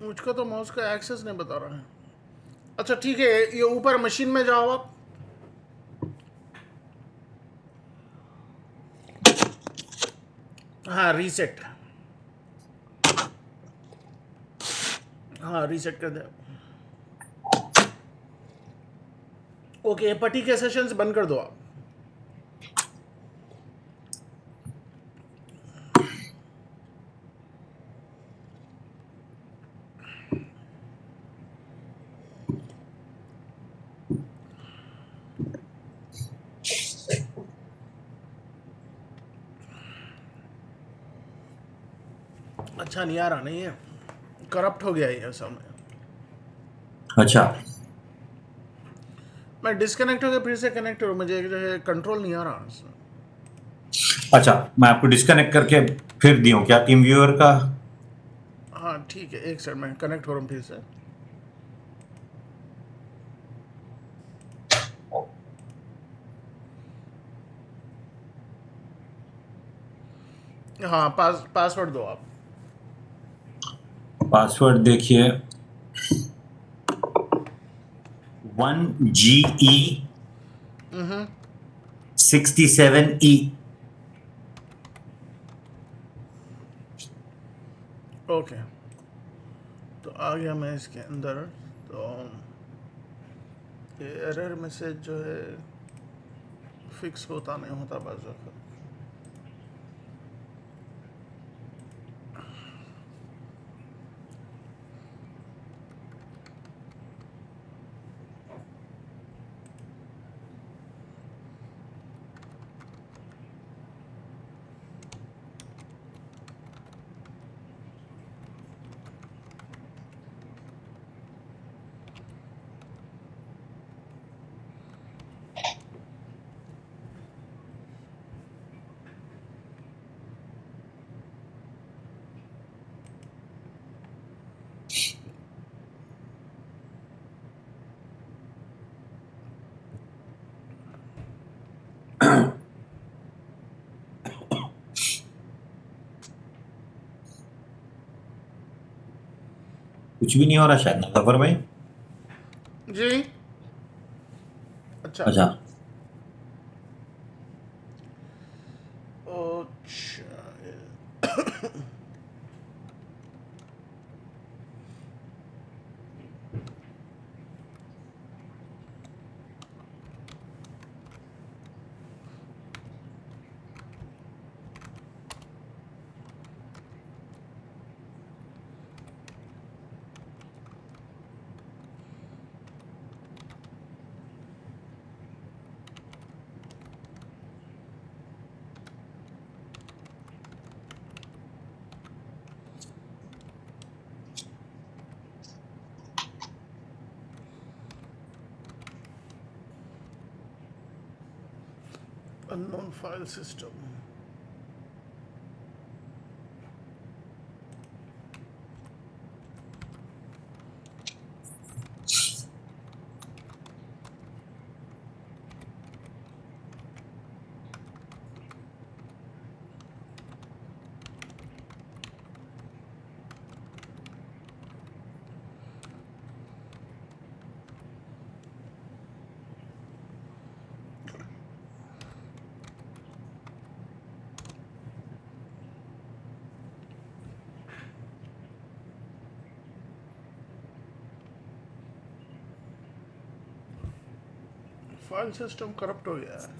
मुझको तो माउस का एक्सेस नहीं बता रहा है। अच्छा ठीक है, ये ऊपर मशीन में जाओ आप। हाँ रीसेट। हाँ रीसेट कर दे। ओके, पटी के सेशंस बंद कर दो आप। अच्छा नहीं आ रहा, नहीं है, करप्ट हो गया ये असल में। अच्छा मैं डिस्कनेक्ट हो गया, फिर से कनेक्ट हो, मुझे जो है कंट्रोल नहीं आ रहा। अच्छा, मैं आपको डिस्कनेक्ट करके फिर दियो क्या टीम व्यूअर का? हाँ ठीक है, एक सेकंड में कनेक्ट हो रहा हूँ फिर से। हाँ पासवर्ड दो आप। पासवर्ड देखिए, 1GE 67E। ओके, तो आ गया मैं इसके अंदर। तो ये एरर मैसेज जो है फिक्स होता नहीं होता बाज़ वक़्त। कुछ भी नहीं हो रहा शायद ना जफर भाई। जी। अच्छा। अच्छा, अच्छा। unknown file system। File system corrupt हो गया है।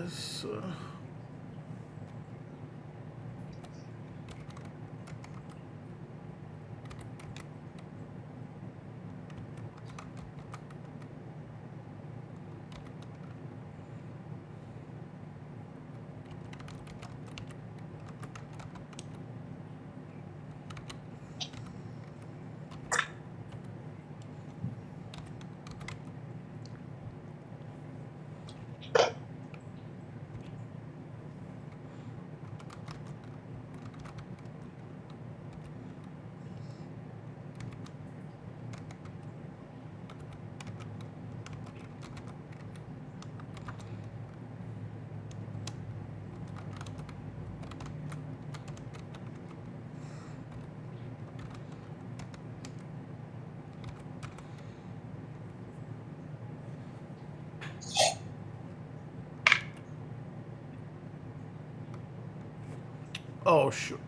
this. Oh shoot.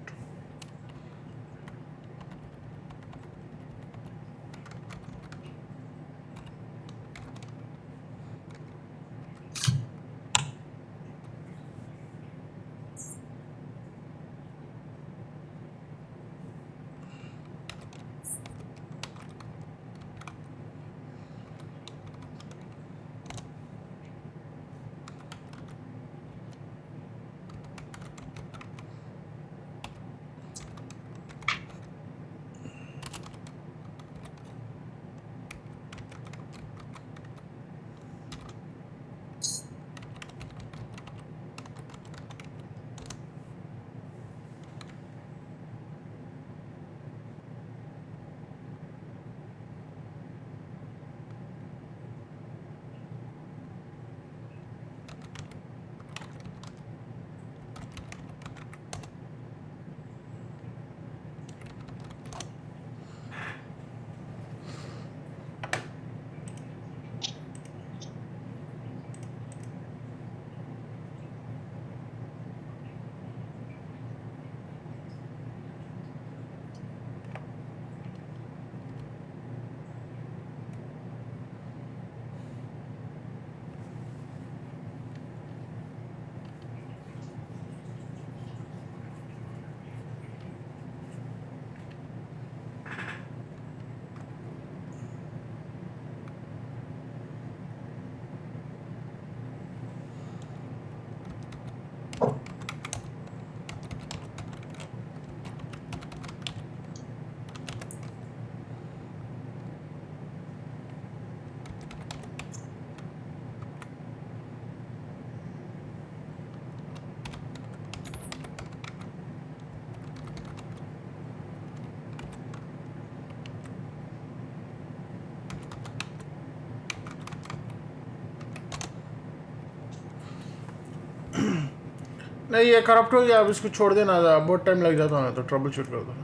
नहीं ये करप्ट हो गया, अब इसको छोड़ देना, बहुत टाइम लग जाता है तो ट्रबल शूट कर दो।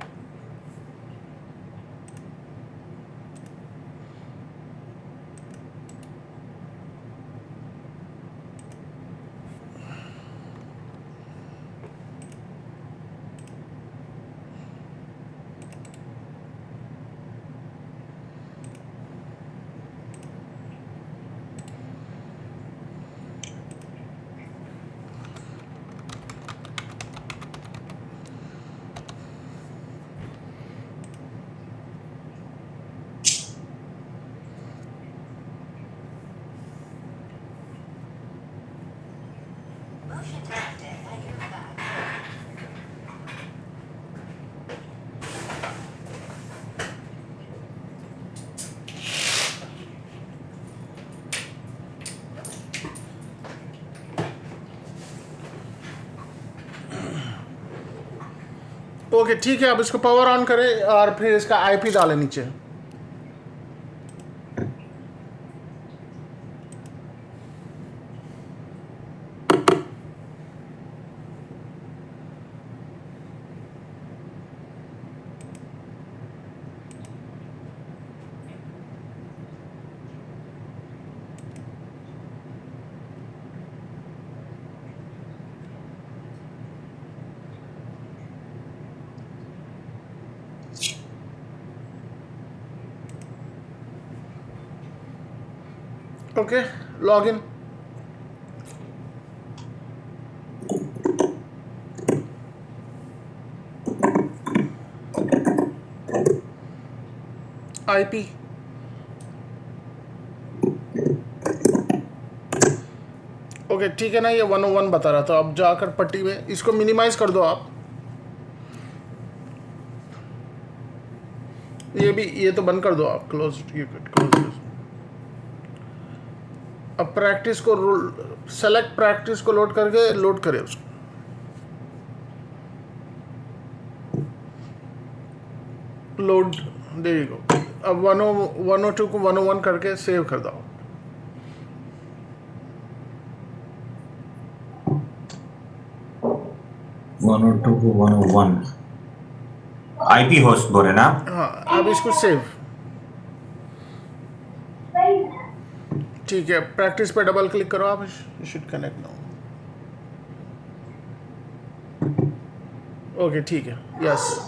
Motion detected at your back. Okay ठीक है, अब इसको पावर ऑन करें और फिर इसका आईपी डालें नीचे। Okay log in. IP. Okay ठीक है ना, ये 101 बता रहा था। अब जाकर पट्टी में इसको मिनिमाइज कर दो आप। ये भी, ये तो बंद कर दो आप, क्लोज, ये क्लोज। अब प्रैक्टिस को सेलेक्ट प्रैक्टिस को लोड करके लोड करें उसको। Load, there you go. अब 102 को 101 करके सेव कर दो। 102 को 101 आईपी होस्ट बोले ना। हाँ, अब इसको सेव। ठीक है, प्रैक्टिस पे डबल क्लिक करो आप, you should connect now. Okay ठीक है, यस।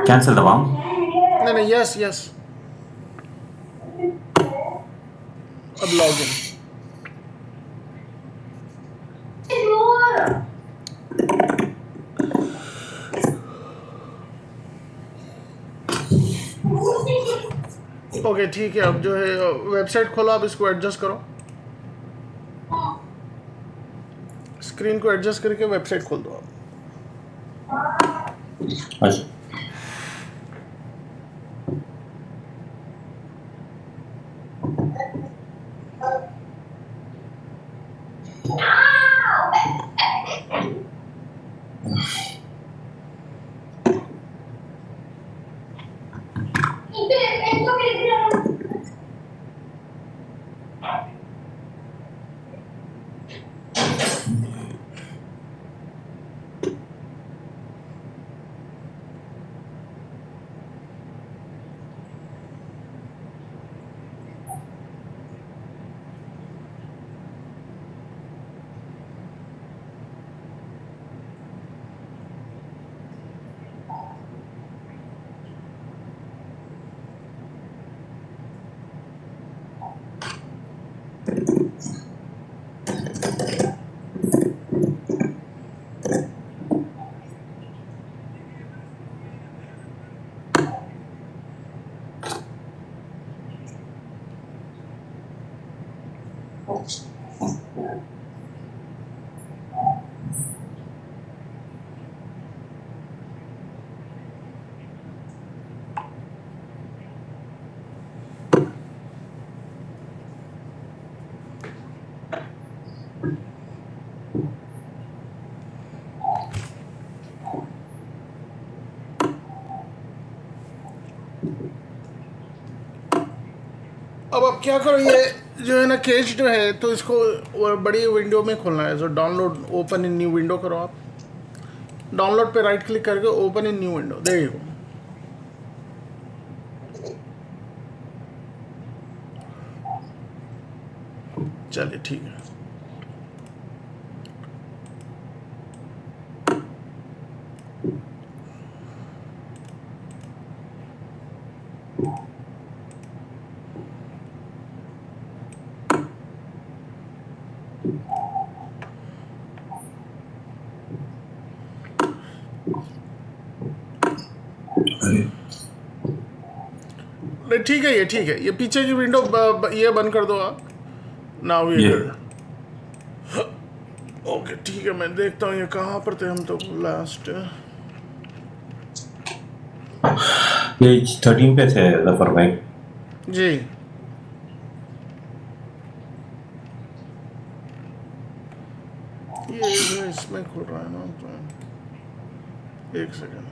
कैंसिल दबाऊं? नहीं नहीं, यस यस। अब लॉग इन। ओके ठीक है, अब जो है वेबसाइट खोलो, आप इसको एडजस्ट करो। स्क्रीन को एडजस्ट करके वेबसाइट खोल दो आप। अच्छा, अब आप क्या करो, ये जो है ना केज जो है, तो इसको वो बड़ी विंडो में खोलना है। जो download, open in new window करो आप। डाउनलोड पे राइट क्लिक करके open in new window, there you go. चलिए ठीक है। नहीं ठीक है, ये ठीक है। ये पीछे की विंडो ये बंद कर दो आप। नाउ ये ये कर। ओके ठीक है, मैं देखता हूँ ये कहाँ पर थे हम तो लास्ट। पेज 13 पे थे जफर भाई। जी, ये जो है इसमें खुल रहा है ना, तो एक सेकेंड।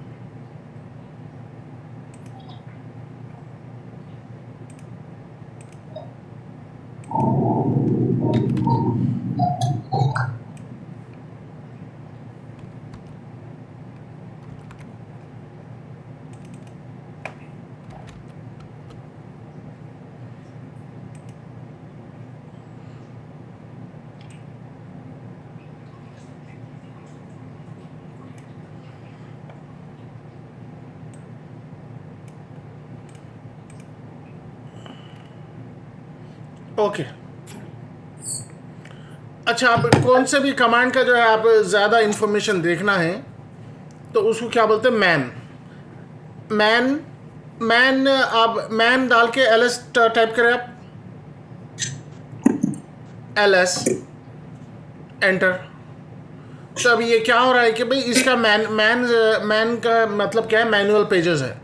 ओके अच्छा, आप कौन से भी कमांड का जो है आप ज़्यादा इंफॉर्मेशन देखना है तो उसको क्या बोलते हैं? मैन मैन आप मैन डाल के ls टाइप करें आप, ls एंटर। तो अब ये क्या हो रहा है कि भाई इसका मैन का मतलब क्या है? मैनुअल पेजेस है।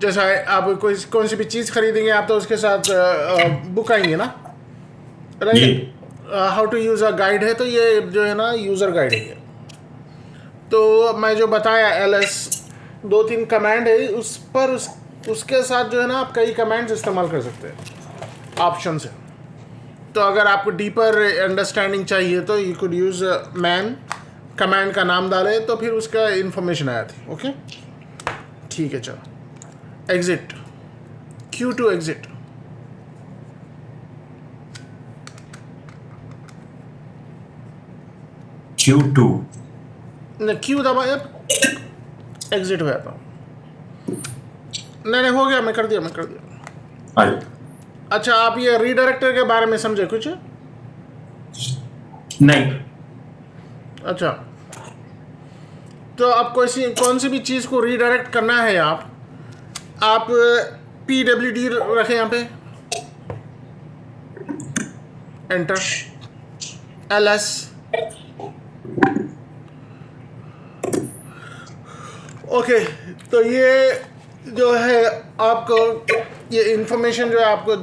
जैसा आप कोई कौन सी भी चीज़ खरीदेंगे आप तो उसके साथ बुक आएंगे ना, right? How to use a guide है, तो ये जो है ना यूज़र गाइड है ये। तो मैं जो बताया ls 2-3 कमांड है, उस पर उसके साथ जो है ना आप कई कमांड्स इस्तेमाल कर सकते हैं ऑप्शन से। तो अगर आपको डीपर अंडरस्टैंडिंग चाहिए तो you could use man, command का नाम डाले तो फिर उसका इंफॉर्मेशन आया थी। ओके, ठीक है, चलो exit, Q to exit. Q2 Q दबाया, एग्जिट हो जाता। नहीं हो गया, मैं कर दिया। आई अच्छा, आप ये रीडायरेक्टर के बारे में समझे कुछ? नहीं। अच्छा, तो आप कौन सी भी चीज़ को रीडायरेक्ट करना है आप PWD रखें यहाँ पे, एंटर, ls। ओके, तो ये जो है आपको ये इंफॉर्मेशन जो है आपको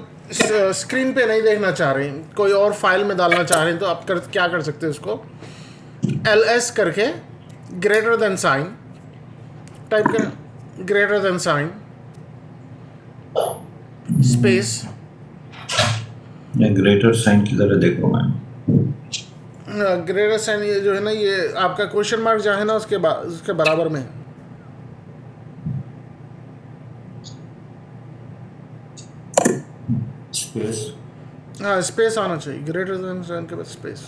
स्क्रीन पे नहीं देखना चाह रहे हैं, कोई और फाइल में डालना चाह रहे हैं, तो आप क्या कर सकते हैं? उसको ls करके ग्रेटर देन साइन टाइप करें, greater than sign space, greater sign किधर है देखो मैं। ग्रेटर साइन ये जो है ना, ये आपका क्वेश्चन मार्क जो है ना उसके बराबर में है। स्पेस, हाँ, स्पेस आना चाहिए, ग्रेटर देन साइन के बाद स्पेस।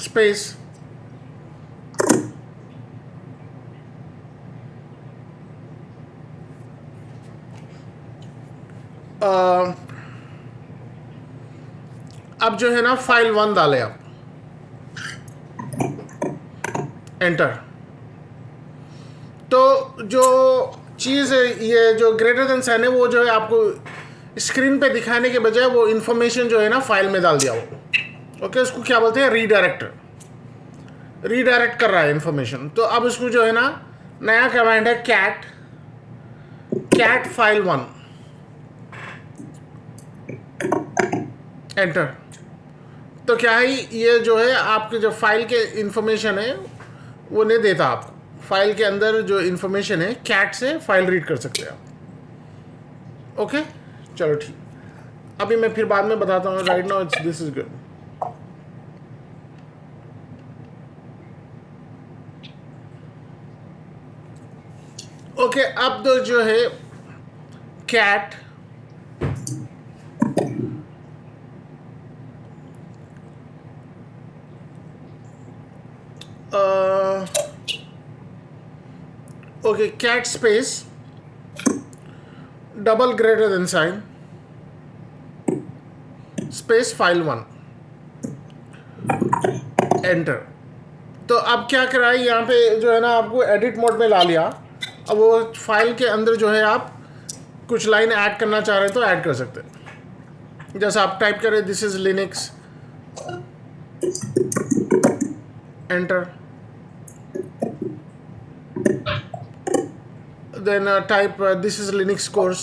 स्पेस, अब जो है ना फाइल 1 डालें आप, एंटर। तो जो चीज़ है ये जो ग्रेटर देन साइन है वो जो है आपको स्क्रीन पे दिखाने के बजाय वो इंफॉर्मेशन जो है ना फाइल में डाल दिया वो। ओके, उसको क्या बोलते हैं? रीडायरेक्टर। रीडायरेक्ट कर रहा है इंफॉर्मेशन। तो अब उसको जो है ना नया कमांड है कैट फाइल 1, एंटर। तो क्या है, ये जो है आपके जो फाइल के इंफॉर्मेशन है वो नहीं देता आपको। फाइल के अंदर जो इंफॉर्मेशन है कैट से फाइल रीड कर सकते हैं आप। ओके, चलो ठीक, अभी मैं फिर बाद में बताता हूँ। Right now this is good. Okay, अब तो जो है cat okay, cat space double greater than sign space file 1, enter. तो अब क्या करा है, यहाँ पे जो है ना आपको एडिट मोड में ला लिया। अब वो फाइल के अंदर जो है आप कुछ लाइन ऐड करना चाह रहे हैं तो ऐड कर सकते हैं। जैसा आप टाइप करें this is Linux, enter. Then type this is Linux course,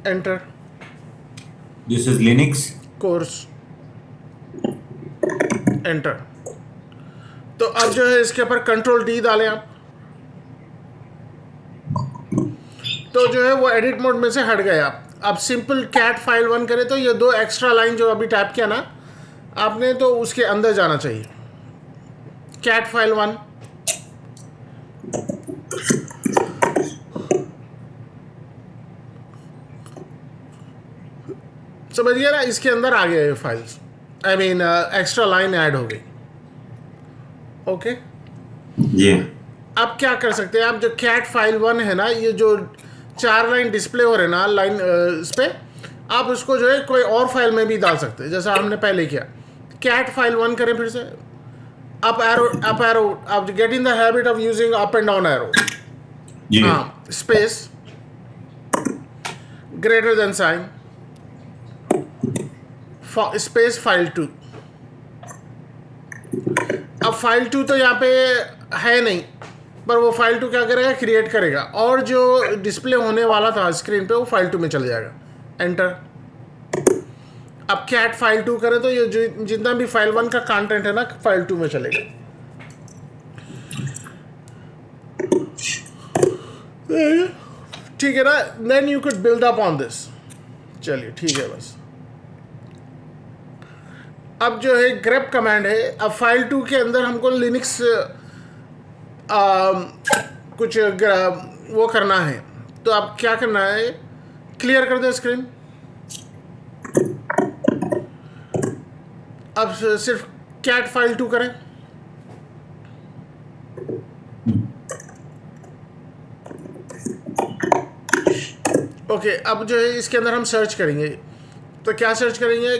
enter. This is Linux course, enter. तो अब जो है इसके ऊपर कंट्रोल D डालें आप, तो जो है वो एडिट मोड में से हट गए आप। अब सिंपल कैट फाइल 1 करें तो ये 2 एक्स्ट्रा लाइन जो अभी टाइप किया ना आपने, तो उसके अंदर जाना चाहिए। कैट फाइल 1, समझ गया ना, इसके अंदर आ गए files, I mean extra line add हो गई। ओके। जी आप क्या कर सकते हैं, आप जो कैट फाइल 1 है ना, ये जो 4 लाइन डिस्प्ले हो रहे ना लाइन इस पे, आप उसको जो है कोई और फाइल में भी डाल सकते हैं, जैसा हमने पहले किया। कैट फाइल 1 करें फिर से, अप एरो, आप get in the habit of using up and down arrow. जी हाँ, space, greater than sign, space file 2। अब फाइल 2 तो यहाँ पे है नहीं, पर वो फाइल 2 क्या करेगा, क्रिएट करेगा, और जो डिस्प्ले होने वाला था स्क्रीन पे वो फाइल 2 में चले जाएगा। एंटर। अब कैट फाइल 2 करें तो ये जो जितना भी फाइल 1 का कंटेंट है ना, फाइल 2 में चलेगा। ठीक है ना, then you could build up on this. चलिए ठीक है बस। अब जो है ग्रेप कमांड है, अब फाइल 2 के अंदर हमको लिनक्स कुछ वो करना है, तो अब क्या करना है, क्लियर कर दो स्क्रीन। अब सिर्फ कैट फाइल 2 करें। ओके, अब जो है इसके अंदर हम सर्च करेंगे, तो क्या सर्च करेंगे,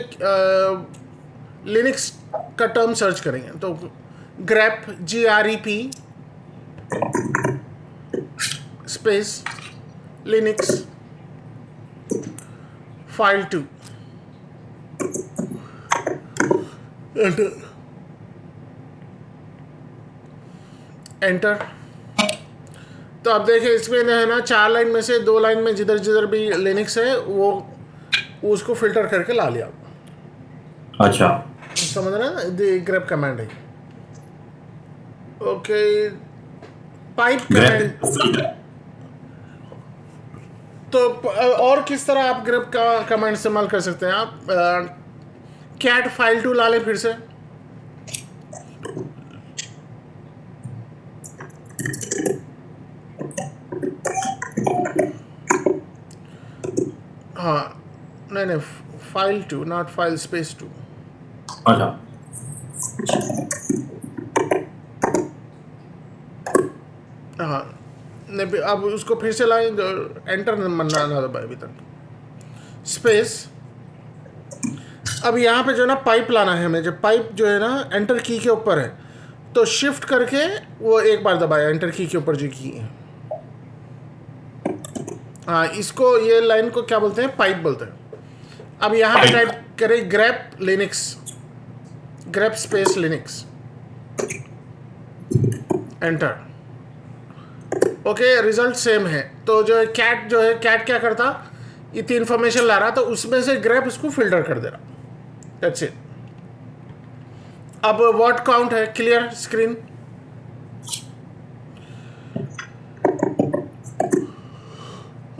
लिनक्स का टर्म सर्च करेंगे, तो grep GREP space Linux file 2, enter. तो अब देखिए इसमें है ना 4 लाइन में से 2 लाइन में जिधर जिधर भी लिनक्स है वो उसको फिल्टर करके ला लिया। अच्छा समझ रहे हैं, द ग्रेप कमांड है। Okay, pipe command. तो और किस तरह आप ग्रेप का कमांड इस्तेमाल कर सकते हैं, आप कैट फाइल 2 ला लें फिर से। हाँ, नहीं, फाइल 2, नॉट फाइल स्पेस 2। अच्छा हाँ, नहीं, अब उसको फिर से लाएं, एंटर ना दबाए अभी तक, स्पेस। अब यहाँ पे जो है ना पाइप लाना है हमें, जब पाइप जो है ना एंटर की के ऊपर है, तो शिफ्ट करके वो एक बार दबाया, एंटर की के ऊपर जो की है। हाँ, इसको ये लाइन को क्या बोलते हैं, पाइप बोलते हैं। अब यहाँ पे टाइप करें grep Linux, grep space Linux, enter. Okay, result same है। तो जो है कैट कैट क्या करता, इतनी इंफॉर्मेशन ला रहा, तो उसमें से ग्रेप इसको फिल्टर कर दे रहा। That's it. अब वर्ड काउंट है, क्लियर स्क्रीन।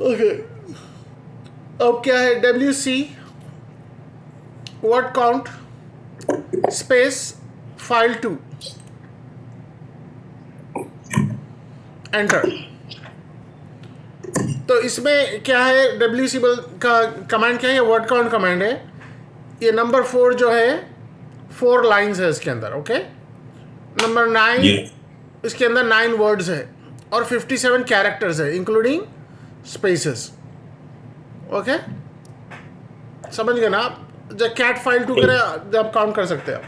ओके, अब क्या है, WC word count space file 2, enter. तो इसमें क्या है, WC का कमांड क्या है, वर्ड काउंट कमांड है। ये नंबर 4 जो है 4 लाइंस है इसके अंदर। ओके, नंबर 9 इसके अंदर 9 वर्ड्स है और 57 कैरेक्टर्स है इंक्लूडिंग स्पेसेस। ओके, समझ गए ना आप, जब कैट फाइल 2 करें जब काउंट कर सकते हैं आप।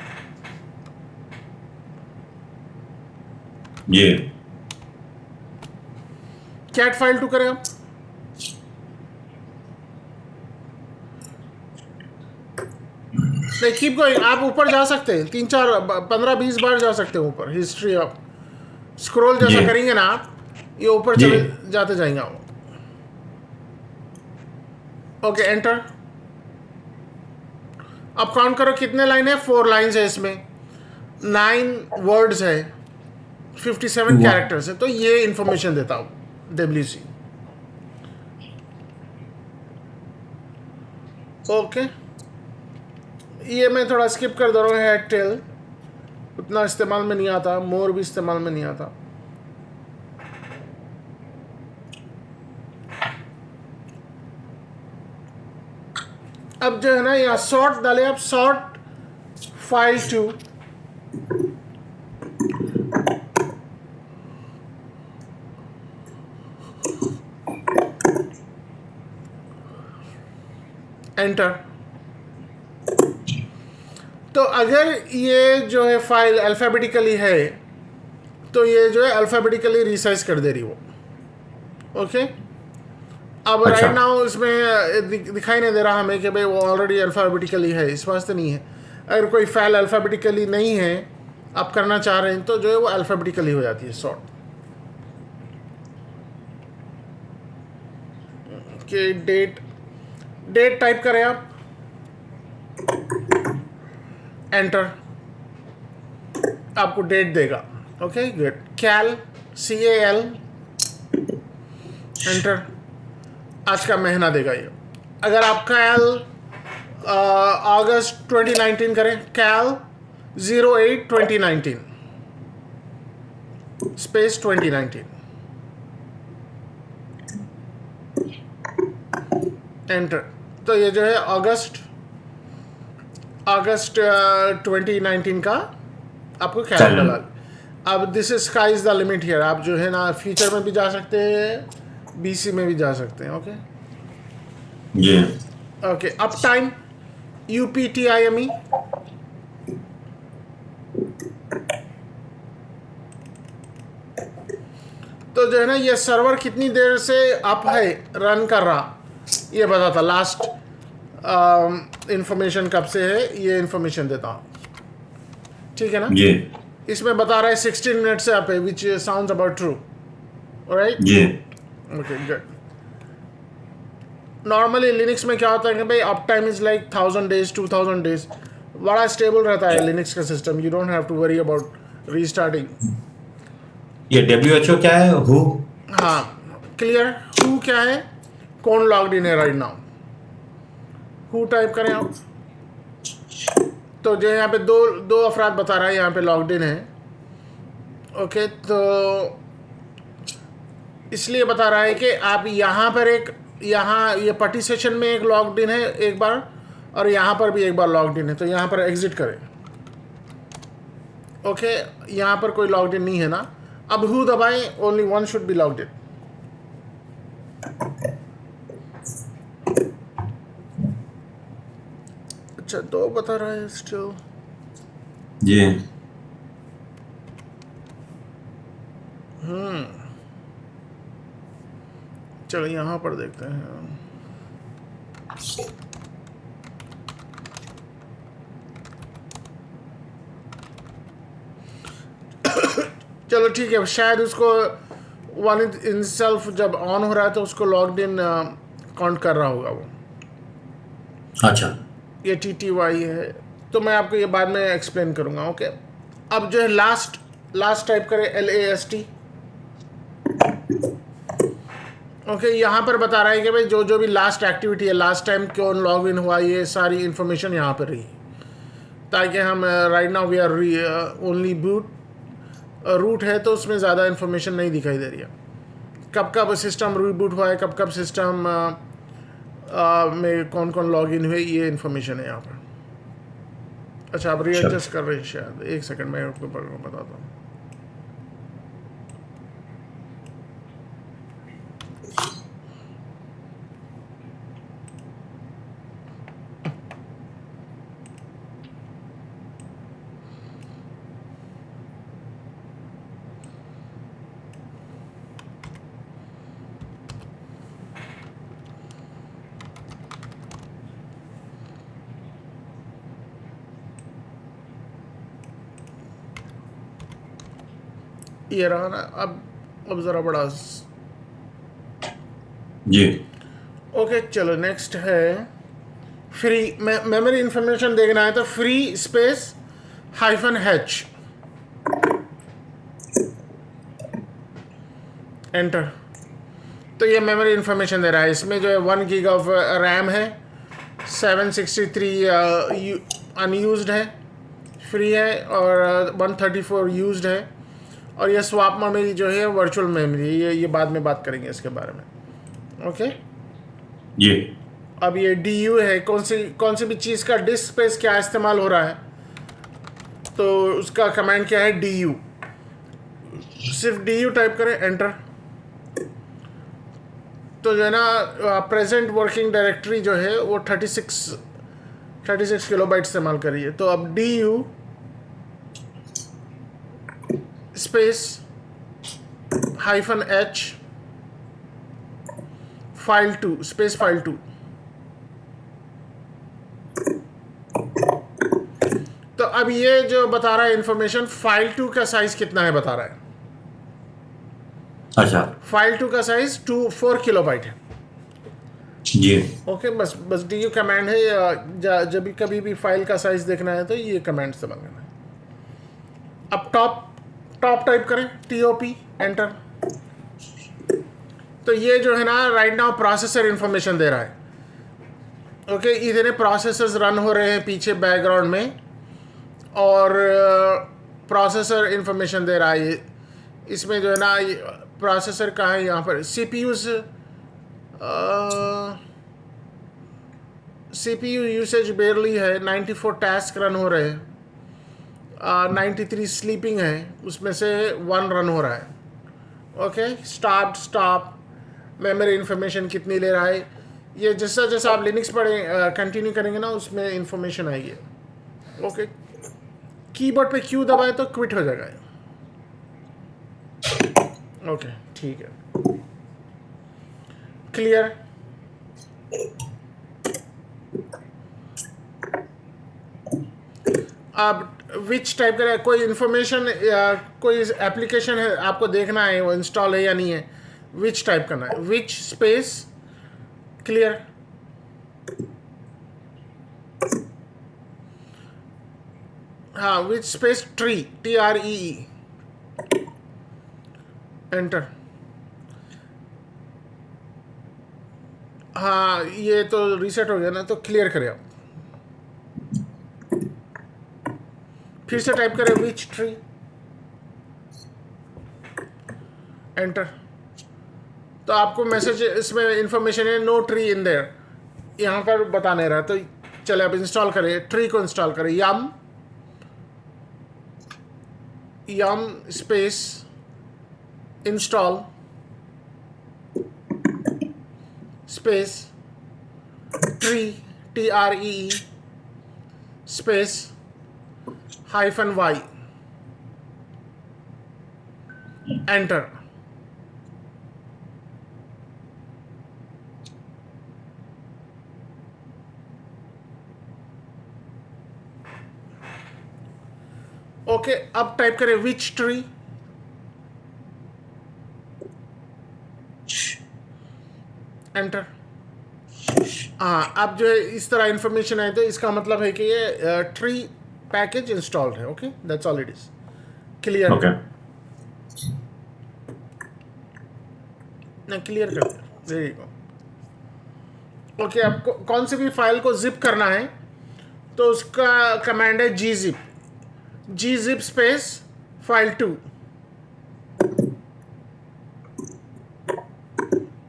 ये कैट फाइल 2 करें आप। नहीं, कीप गोइंग, आप ऊपर जा सकते हैं, 3 4 15 20 बार जा सकते हैं ऊपर। हिस्ट्री ऑफ स्क्रॉल जैसा जी। करेंगे ना आप, ये ऊपर जी। चले जाते जाएंगे आप। Okay, enter. अब काउंट करो कितने लाइन है, 4 लाइंस है इसमें, 9 वर्ड्स है, 57 कैरेक्टर्स है। तो ये इंफॉर्मेशन देता हूँ WC। ओके, ये मैं थोड़ा स्किप कर दे रहा हूँ, हेड टेल उतना इस्तेमाल में नहीं आता, मोर भी इस्तेमाल में नहीं आता। अब जो है ना यहाँ सॉर्ट डाले आप, सॉर्ट फाइल 2 एंटर। तो अगर ये जो है फाइल अल्फ़ाबेटिकली है तो ये जो है अल्फ़ाबेटिकली रिसाइज कर दे रही वो। ओके, अब अच्छा। राइट नाउ इसमें दिखाई नहीं दे रहा हमें कि भाई वो ऑलरेडी अल्फ़ाबेटिकली है, इस वास्ते नहीं है। अगर कोई फाइल अल्फ़ाबेटिकली नहीं है, आप करना चाह रहे हैं, तो जो है वो अल्फ़ाबेटिकली हो जाती है सॉर्ट। कि डेट टाइप करें आप, एंटर, आपको डेट देगा। Okay good. Cal, CAL, enter, आज का महीना देगा ये। अगर आप कैल अगस्त 2019 करें, कैल 08/2019 स्पेस 2019, एंटर। तो ये जो है अगस्त 2019 का आपको कैल डाला। अब this is sky is the limit here. आप जो है ना फ्यूचर में भी जा सकते हैं, BC में भी जा सकते हैं। ओके जी। ओके, अप टाइम UPTIME, तो जो है ना ये सर्वर कितनी देर से अप है, रन कर रहा, ये बताता। लास्ट इंफॉर्मेशन कब से है, ये इंफॉर्मेशन देता हूँ। ठीक है ना, जी। इसमें बता रहा है 16 मिनट से अप है, which sounds about true, right? जी। Okay good. नॉर्मली लिनक्स में क्या होता है कि भाई uptime is like 1000 days 2000 days, बड़ा स्टेबल रहता है लिनक्स का system. You don't have to worry about restarting. ये WHO क्या है? हु? हाँ क्लियर। हु क्या है, कौन लॉग्ड इन है राइट नाउ, हु टाइप करें आप। तो जो यहाँ पे दो अफराद बता रहा है यहाँ पे लॉग्ड इन है। ओके, तो इसलिए बता रहा है कि आप यहाँ पर यहाँ ये पार्टी सेशन में एक लॉग्ड इन है एक बार, और यहाँ पर भी एक बार लॉग्ड इन है, तो यहाँ पर एग्जिट करें। ओके, यहाँ पर कोई लॉग्ड इन नहीं है ना। अब हु दबाएं, only one should be logged in. अच्छा, 2 बता रहा है स्टिल। जी। चलो यहाँ पर देखते हैं। चलो ठीक है, शायद उसको वन इन सेल्फ जब ऑन हो रहा है तो उसको लॉग्ड इन काउंट कर रहा होगा वो। अच्छा। ये TTY है, तो मैं आपको ये बाद में एक्सप्लेन करूँगा। ओके, अब जो है लास्ट टाइप करें, LAST। ओके, यहाँ पर बता रहा है कि भाई जो भी लास्ट एक्टिविटी है, लास्ट टाइम कौन लॉग इन हुआ, ये सारी इन्फॉर्मेशन यहाँ पर रही, ताकि हम right now we are only root है, तो उसमें ज़्यादा इन्फॉर्मेशन नहीं दिखाई दे रही है। कब कब सिस्टम रीबूट हुआ है, कब कब सिस्टम में कौन कौन लॉग इन हुए, ये इन्फॉर्मेशन है यहाँ पर। अच्छा, आप रीएडजस्ट कर रहे हैं शायद, एक सेकंड मैं आपको बताता हूँ। ये रहा ना, अब ज़रा बड़ा। जी। ओके चलो, नेक्स्ट है फ्री मेमोरी इंफॉर्मेशन देखना है, तो फ्री स्पेस -H, एंटर। तो ये मेमोरी इंफॉर्मेशन दे रहा है। इसमें जो है 1 GB ऑफ रैम है, 763 अनयूज्ड है, फ्री है, और 134 यूज्ड है। और ये स्वाप मेमोरी जो है वर्चुअल मेमोरी, ये बाद में बात करेंगे इसके बारे में। ओके जी। अब ये DU है, कौन सी भी चीज़ का डिस्क स्पेस क्या इस्तेमाल हो रहा है, तो उसका कमांड क्या है, DU। सिर्फ DU टाइप करें, एंटर। तो जो है ना प्रेजेंट वर्किंग डायरेक्टरी जो है वो 36 किलोबाइट इस्तेमाल करिए। तो अब du space -h file2 space file2। तो अब ये जो बता रहा है इंफॉर्मेशन file2 का साइज कितना है बता रहा है। अच्छा file2 का साइज 4 किलोबाइट है। जी ओके बस du कमांड है। जब भी कभी भी फाइल का साइज देखना है तो ये कमांड इस्तेमाल करना है। अब टॉप टाइप करें top एंटर। तो ये जो है ना राइट नाउ प्रोसेसर इंफॉर्मेशन दे रहा है। ओके इतने प्रोसेसर्स रन हो रहे हैं पीछे बैकग्राउंड में और प्रोसेसर इंफॉर्मेशन दे रहा है। इसमें जो है ना प्रोसेसर कहाँ है यहाँ पर CPU यूसेज बेरली है। 94 टास्क रन हो रहे हैं। 93 स्लीपिंग है उसमें से 1 रन हो रहा है। ओके स्टॉप मेमोरी इंफॉर्मेशन कितनी ले रहा है ये जैसा जैसा आप लिनक्स पढ़े कंटिन्यू करेंगे ना उसमें इंफॉर्मेशन आएगी। ओके कीबोर्ड पे Q दबाए तो क्विट हो जाएगा। ओके ठीक है क्लियर। अब विच टाइप करें कोई इंफॉर्मेशन कोई एप्लीकेशन है आपको देखना है वो इंस्टॉल है या नहीं है। विच टाइप करना है विच स्पेस क्लियर। हाँ which space tree TREE enter. हाँ ये तो रीसेट हो गया ना तो क्लियर करें आप। फिर से टाइप करें विच ट्री एंटर। तो आपको मैसेज इसमें इंफॉर्मेशन है नो ट्री इन देयर यहाँ पर बता नहीं रहा। तो चले अब इंस्टॉल करें ट्री को इंस्टॉल करें yum space install space tree TREE space -y enter. Okay अब टाइप करें विच ट्री एंटर। हाँ अब जो है इस तरह इंफॉर्मेशन है तो इसका मतलब है कि ये ट्री पैकेज इंस्टॉल्ड है। Okay that's all it is clear. Okay ना क्लियर कर दिया वेरी गुड। ओके आपको कौन सी भी फाइल को जिप करना है तो उसका कमांड है gzip स्पेस file2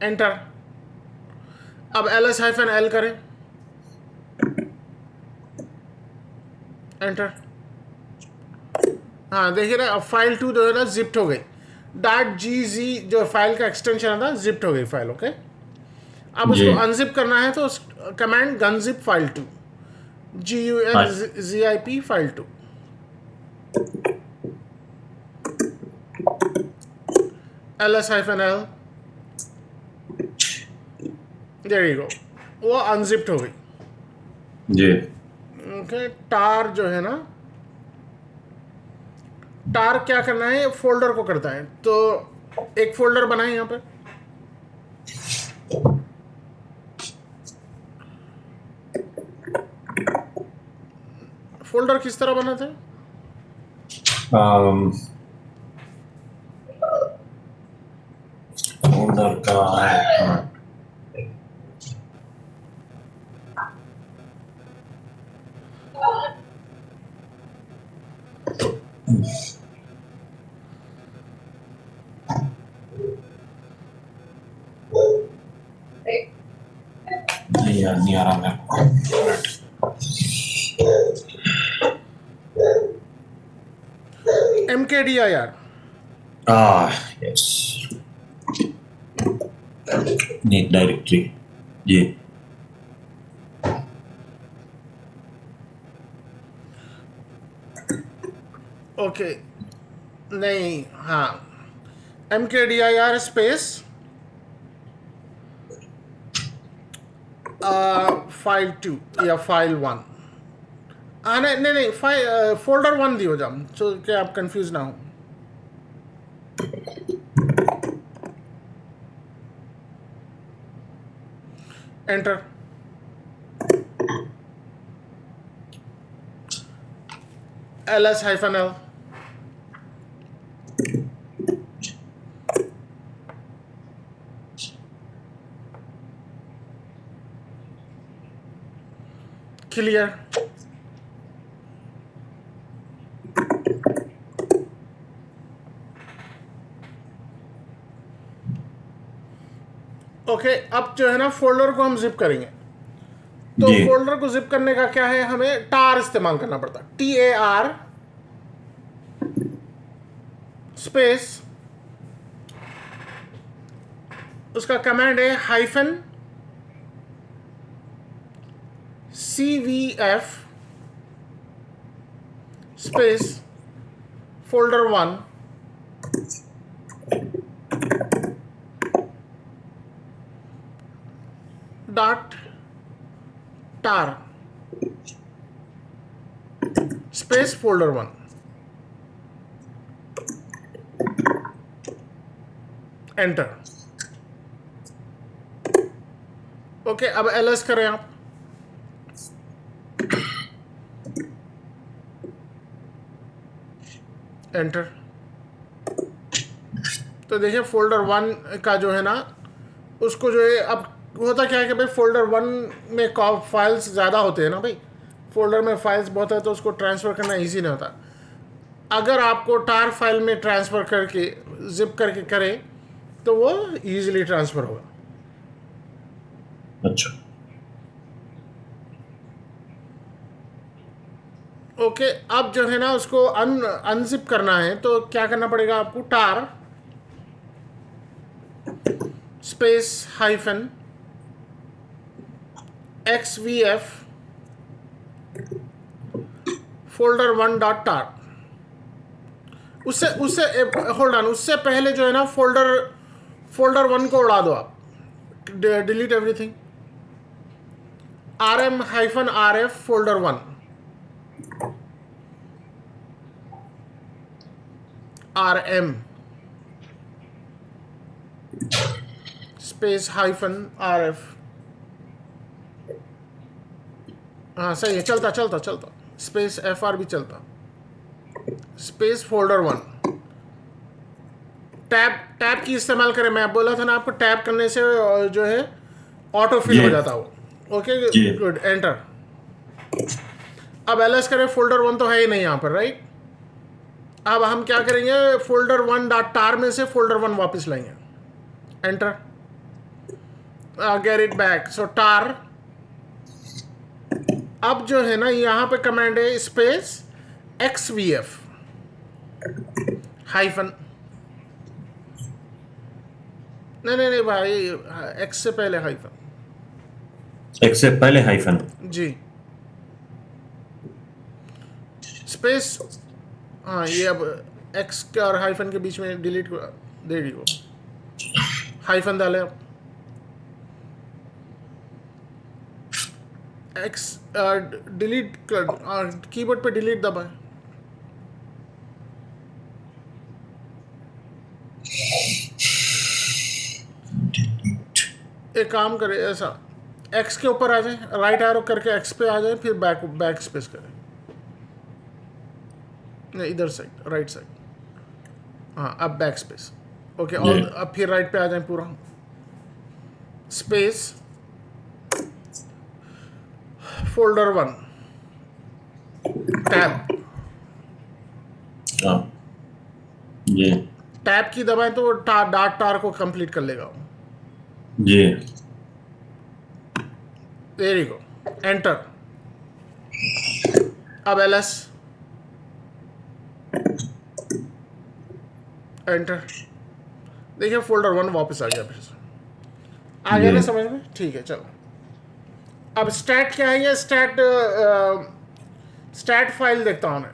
एंटर। अब ls-l करें एंटर। हाँ देखिए ना अब file2 जो है ना जिप्ड हो गई। .gz जो फाइल का एक्सटेंशन था जिप्ड हो गई फाइल। ओके अब जी उसको अनजिप करना है तो command gunzip file2 GUNZIP file2 ls-l there you go वो अनजिप्ड हो गई। जी ओके टार जो है ना टार क्या करना है फोल्डर को करता है। तो एक फोल्डर बनाए यहाँ पर फोल्डर किस तरह बनाते हैं फोल्डर का है नहीं यार नहीं आ रहा मेरे को। mkdir यस नहीं एक डायरेक्टरी। जी ओके नहीं, हाँ, mkdir स्पेस फाइल 2 या फाइल 1। हाँ नहीं नहीं नहीं, फाइल फोल्डर 1 दियो जम, तो क्या आप कंफ्यूज ना हो। एंटर। ls-l clear. ओके, अब जो है ना फोल्डर को हम जिप करेंगे। तो जी फोल्डर को जिप करने का क्या है, हमें टार इस्तेमाल करना पड़ता है। TAR स्पेस, उसका कमांड है -cvf स्पेस फोल्डर 1 डॉट टार स्पेस फोल्डर 1। एंटर। ओके, अब ls करें आप। एंटर। तो देखिए फोल्डर 1 का जो है ना, उसको जो है, अब होता क्या है कि भाई फोल्डर 1 में फाइल्स ज़्यादा होते हैं ना भाई, फोल्डर में फाइल्स बहुत है तो उसको ट्रांसफ़र करना इजी नहीं होता। अगर आपको टार फाइल में ट्रांसफ़र करके जिप करके करें तो वो इजीली ट्रांसफ़र होगा। अच्छा ओके, अब जो है ना उसको अनजिप करना है तो क्या करना पड़ेगा आपको, tar space hyphen XVF folder 1 dot tar. उससे उससे होल्ड ऑन, उससे पहले जो है ना फोल्डर 1 को उड़ा दो आप, delete everything. RM-RF folder 1 RM space -RF। हाँ सही है, चलता चलता चलता, स्पेस FR भी चलता, स्पेस फोल्डर 1। टैब की इस्तेमाल करें, मैं बोला था ना आपको, टैब करने से जो है ऑटो फिल हो जी जाता वो। ओके जी गुड, एंटर। अब ls करें, फोल्डर 1 तो है ही नहीं यहाँ पर, राइट। अब हम क्या करेंगे, फोल्डर 1 डॉट टार में से फोल्डर 1 वापस लाएंगे। एंटर। गेट इट बैक, सो टार। अब जो है ना यहाँ पे कमांड है स्पेस XVF हाइफन, नहीं नहीं नहीं भाई, एक्स से पहले हाइफन। एक से पहले हाइफन। जी, स्पेस। हाँ ये अब एक्स के और हाइफन के बीच में डिलीट दे दी, वो हाइफन डाले अब। एक्स डिलीट कर, कीबोर्ड पे डिलीट दबाए। एक काम करे ऐसा, एक्स के ऊपर आ जाए, राइट एरो करके एक्स पे आ जाए, फिर बैक स्पेस करें, नहीं इधर साइड, राइट साइड। हाँ अब बैक स्पेस। ओके, जी और अब फिर राइट पे आ जाए पूरा, स्पेस फोल्डर 1 टैब। हाँ जी टैब की दबाएं तो वो डार्ट टार को कंप्लीट कर लेगा वो। जी देयर यू गो, एंटर। अब ls एंटर। देखिए फोल्डर 1 वापस आ गया फिर से। आ गया ना जी। समझ में? ठीक है, चलो। अब स्टैट क्या है? ये स्टैट फाइल देखता हूं मैं।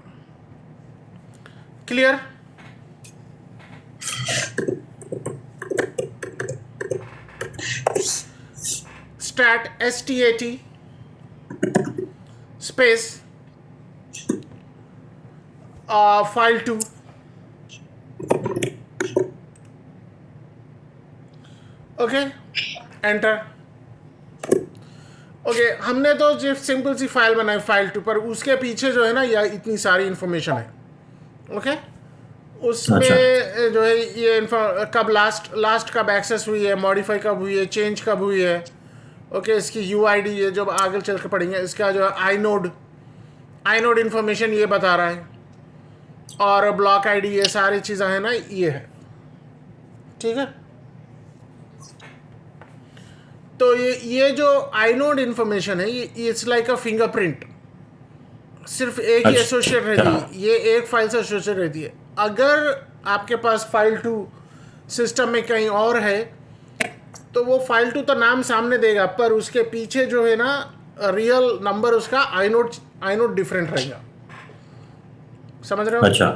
Clear? Stat STAT space file 2 okay, enter. Okay, हमने तो जो सिंपल सी फाइल बनाई फाइल 2, पर उसके पीछे जो है ना ये इतनी सारी इंफॉर्मेशन है। ओके, अच्छा। उसमें जो है ये कब लास्ट कब एक्सेस हुई है, मॉडिफाई कब हुई है, चेंज कब हुई है। ओके, इसकी UID ये जब आगे चल के पढ़ेंगे, इसका जो है आई नोड इन्फॉर्मेशन ये बता रहा है, और ब्लॉक ID ये सारी चीज़ें हैं ना, ये है। ठीक है, तो ये जो आई नोड इन्फॉर्मेशन है ये इट्स लाइक अ फिंगरप्रिंट। सिर्फ एक ही एसोसिएट रहती है, ये एक फाइल से एसोसिएट रहती है। अगर आपके पास फाइल 2 सिस्टम में कहीं और है तो वो फाइल 2 तो नाम सामने देगा, पर उसके पीछे जो है ना रियल नंबर उसका आई नोड डिफरेंट रहेगा। समझ रहे हो? अच्छा।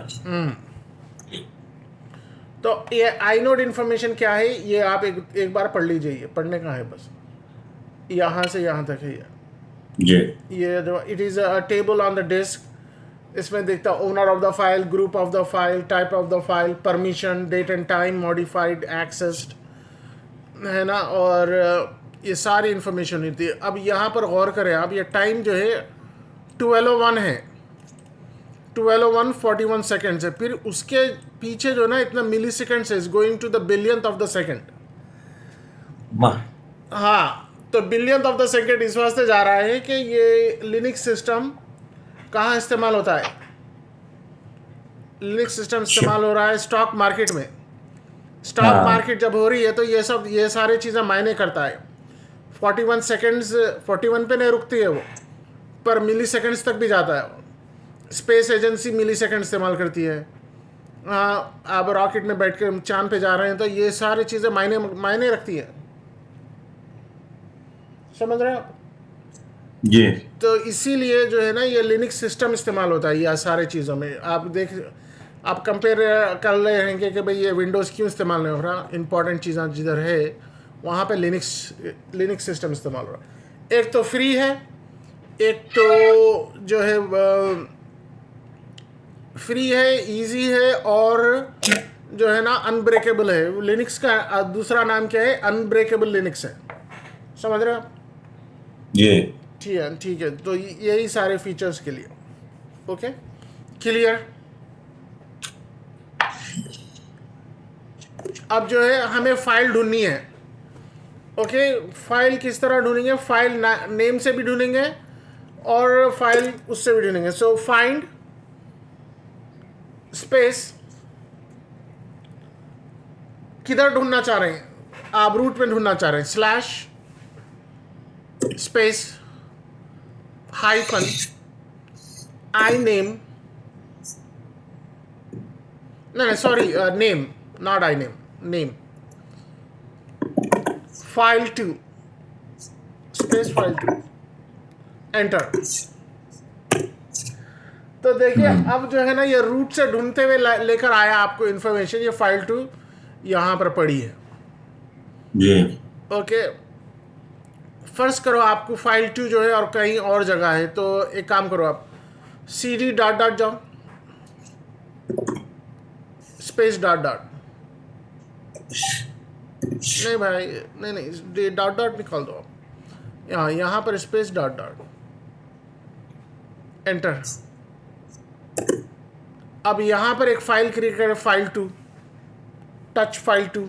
तो ये आई नोड इन्फॉर्मेशन क्या है ये आप एक बार पढ़ लीजिए। ये पढ़ने का है बस, यहाँ से यहाँ तक है जी। ये जो it is a table on the disk. इसमें देखता owner of the file, group of the file, type of the file, permission, date and time, modified, accessed, है ना, और ये सारी इंफॉर्मेशन होती है। अब यहाँ पर गौर करें आप, ये टाइम जो है 12:01 है, 12:01 सेकेंड्स है। फिर उसके पीछे जो ना इतना मिली सेकेंड्स है, is going to the billionth of the second. वाह। हाँ, तो बिलियंथ ऑफ द सेकेंड इस वास्ते जा रहा है कि ये लिनक्स सिस्टम कहाँ इस्तेमाल होता है? लिनक्स सिस्टम इस्तेमाल हो रहा है स्टॉक मार्केट में। स्टॉक मार्केट जब हो रही है तो ये सारी चीज़ें मायने करता है। 41 सेकेंड्स 41 पे नहीं रुकती है वो, पर मिली सेकेंड्स तक भी जाता है। स्पेस एजेंसी मिली सेकेंड इस्तेमाल करती है। हाँ, आप रॉकेट में बैठ के चांद पे जा रहे हैं तो ये सारी चीज़ें मायने रखती है। समझ रहे हो? जी। तो इसीलिए जो है ना ये लिनक्स सिस्टम इस्तेमाल होता है ये सारे चीज़ों में। आप कंपेयर कर रहे रहेंगे कि भाई ये विंडोज़ क्यों इस्तेमाल नहीं हो रहा। इंपॉर्टेंट चीज़ें जिधर है वहाँ पे लिनक्स सिस्टम इस्तेमाल हो रहा है। एक तो फ्री है, एक तो जो है फ्री है, इजी है, और जो है ना अनब्रेकेबल है। लिनक्स का दूसरा नाम क्या है? अनब्रेकेबल लिनक्स है। समझ रहे हो आप? जी। ठीक है, तो यही सारे फीचर्स के लिए। Okay, clear? अब जो है हमें फाइल ढूंढनी है। ओके, फाइल किस तरह ढूंढेंगे? फाइल नेम से भी ढूंढेंगे और फाइल उससे भी ढूंढेंगे। सो फाइंड स्पेस, किधर ढूंढना चाह रहे हैं आप? रूट में ढूंढना चाह रहे हैं, slash space hyphen I name, नहीं sorry, name, not I name, name, file 2 space file 2, enter. तो देखिए अब जो है ना ये रूट से ढूंढते हुए लेकर आया आपको इन्फॉर्मेशन। ये फाइल 2 यहाँ पर पड़ी है। जी। ओके, फर्स्ट करो आपको फाइल 2 जो है और कहीं और जगह है, तो एक काम करो आप cd डॉट डॉट जाओ, स्पेस डॉट डॉट, नहीं भाई नहीं डॉट डॉट निकाल दो आप। यहाँ पर स्पेस डॉट डॉट, एंटर। अब यहाँ पर एक फाइल क्रिएट करें, file 2, touch file 2,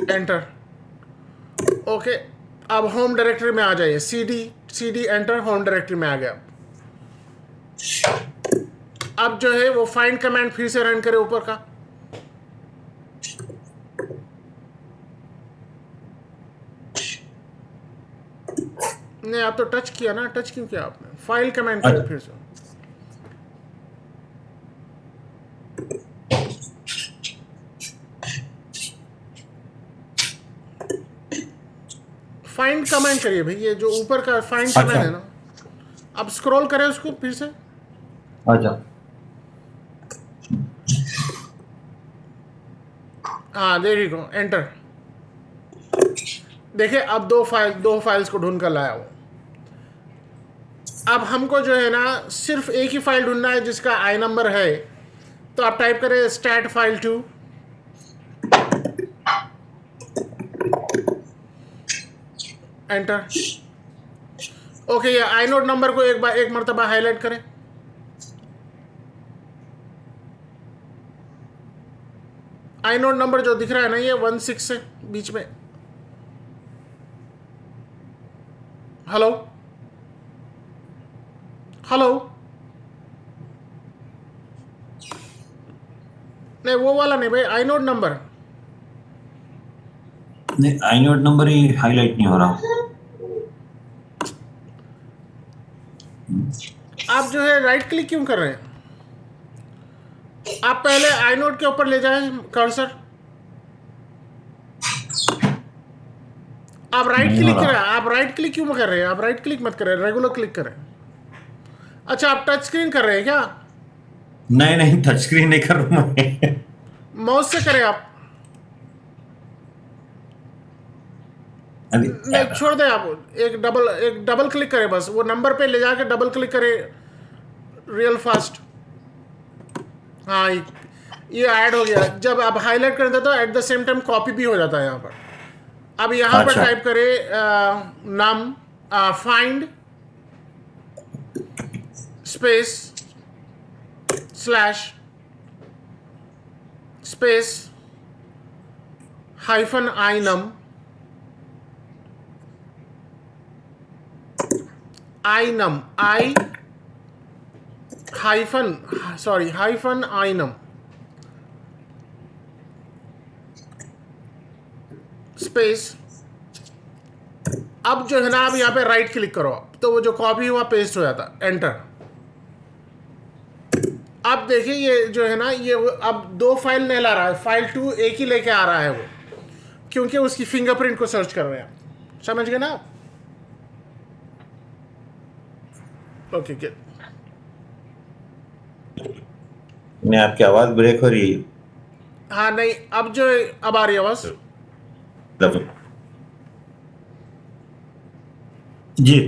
enter. Okay, अब होम डायरेक्टरी में आ जाइए, cd एंटर, होम डायरेक्टरी में आ गया। अब जो है वो फाइंड कमांड फिर से रन करें ऊपर का, नहीं आप तो टच किया ना, टच क्यों किया आपने? फाइल कमांड करें फिर से। फाइंड कमेंट करिए भाई, ये जो ऊपर का फाइंड अच्छा। कमेंट है ना, अब स्क्रॉल करें उसको फिर से। अच्छा, हाँ देयर यू गो, एंटर। देखिए अब दो फाइल्स को ढूंढ कर लाया वो। अब हमको जो है ना सिर्फ एक ही फाइल ढूंढना है जिसका आई नंबर है, तो आप टाइप करें स्टैट फाइल 2, एंटर। ओके, ये आई नोड नंबर को एक मरतबा हाईलाइट करें। आई नोड नंबर जो दिख रहा है ना, ये 16 से बीच में। हेलो हेलो, नहीं वो वाला नहीं भाई, आई नोड नंबर। नहीं आई नोट नंबर ही हाईलाइट नहीं हो रहा। आप जो है राइट क्लिक क्यों कर रहे हैं? आप पहले आई नोड के ऊपर ले जाएं कर्सर। आप राइट नहीं हो क्लिक रहा। करें, आप राइट क्लिक क्यों कर रहे हैं? आप राइट क्लिक मत करें, रेगुलर क्लिक करें। अच्छा, आप टच स्क्रीन कर रहे हैं क्या? नहीं नहीं, टच स्क्रीन नहीं कर रहा मैं। माउस से करें आप। अभी नहीं छोड़ दें, आप एक डबल क्लिक करें बस, वो नंबर पे ले जाके डबल क्लिक करें रियल फास्ट। हाँ ये ऐड हो गया। जब आप हाईलाइट कर देते हो at the same time copy भी हो जाता है यहाँ पर। अब यहाँ पर अच्छा। टाइप करें नाम find space slash space hyphen I num I hyphen I num space. अब जो है ना, अब यहाँ पे राइट क्लिक करो, तो वो जो कॉपी हुआ पेस्ट हो जाता, एंटर। अब देखिए ये जो है ना, ये अब दो फाइल नहीं ला रहा है, फाइल 2 एक ही लेके आ रहा है वो, क्योंकि उसकी फिंगरप्रिंट को सर्च कर रहे हैं। समझ गए ना? Okay good. नहीं, आपकी आवाज ब्रेक हो रही है। हाँ नहीं, अब आ रही है आवाज। जी।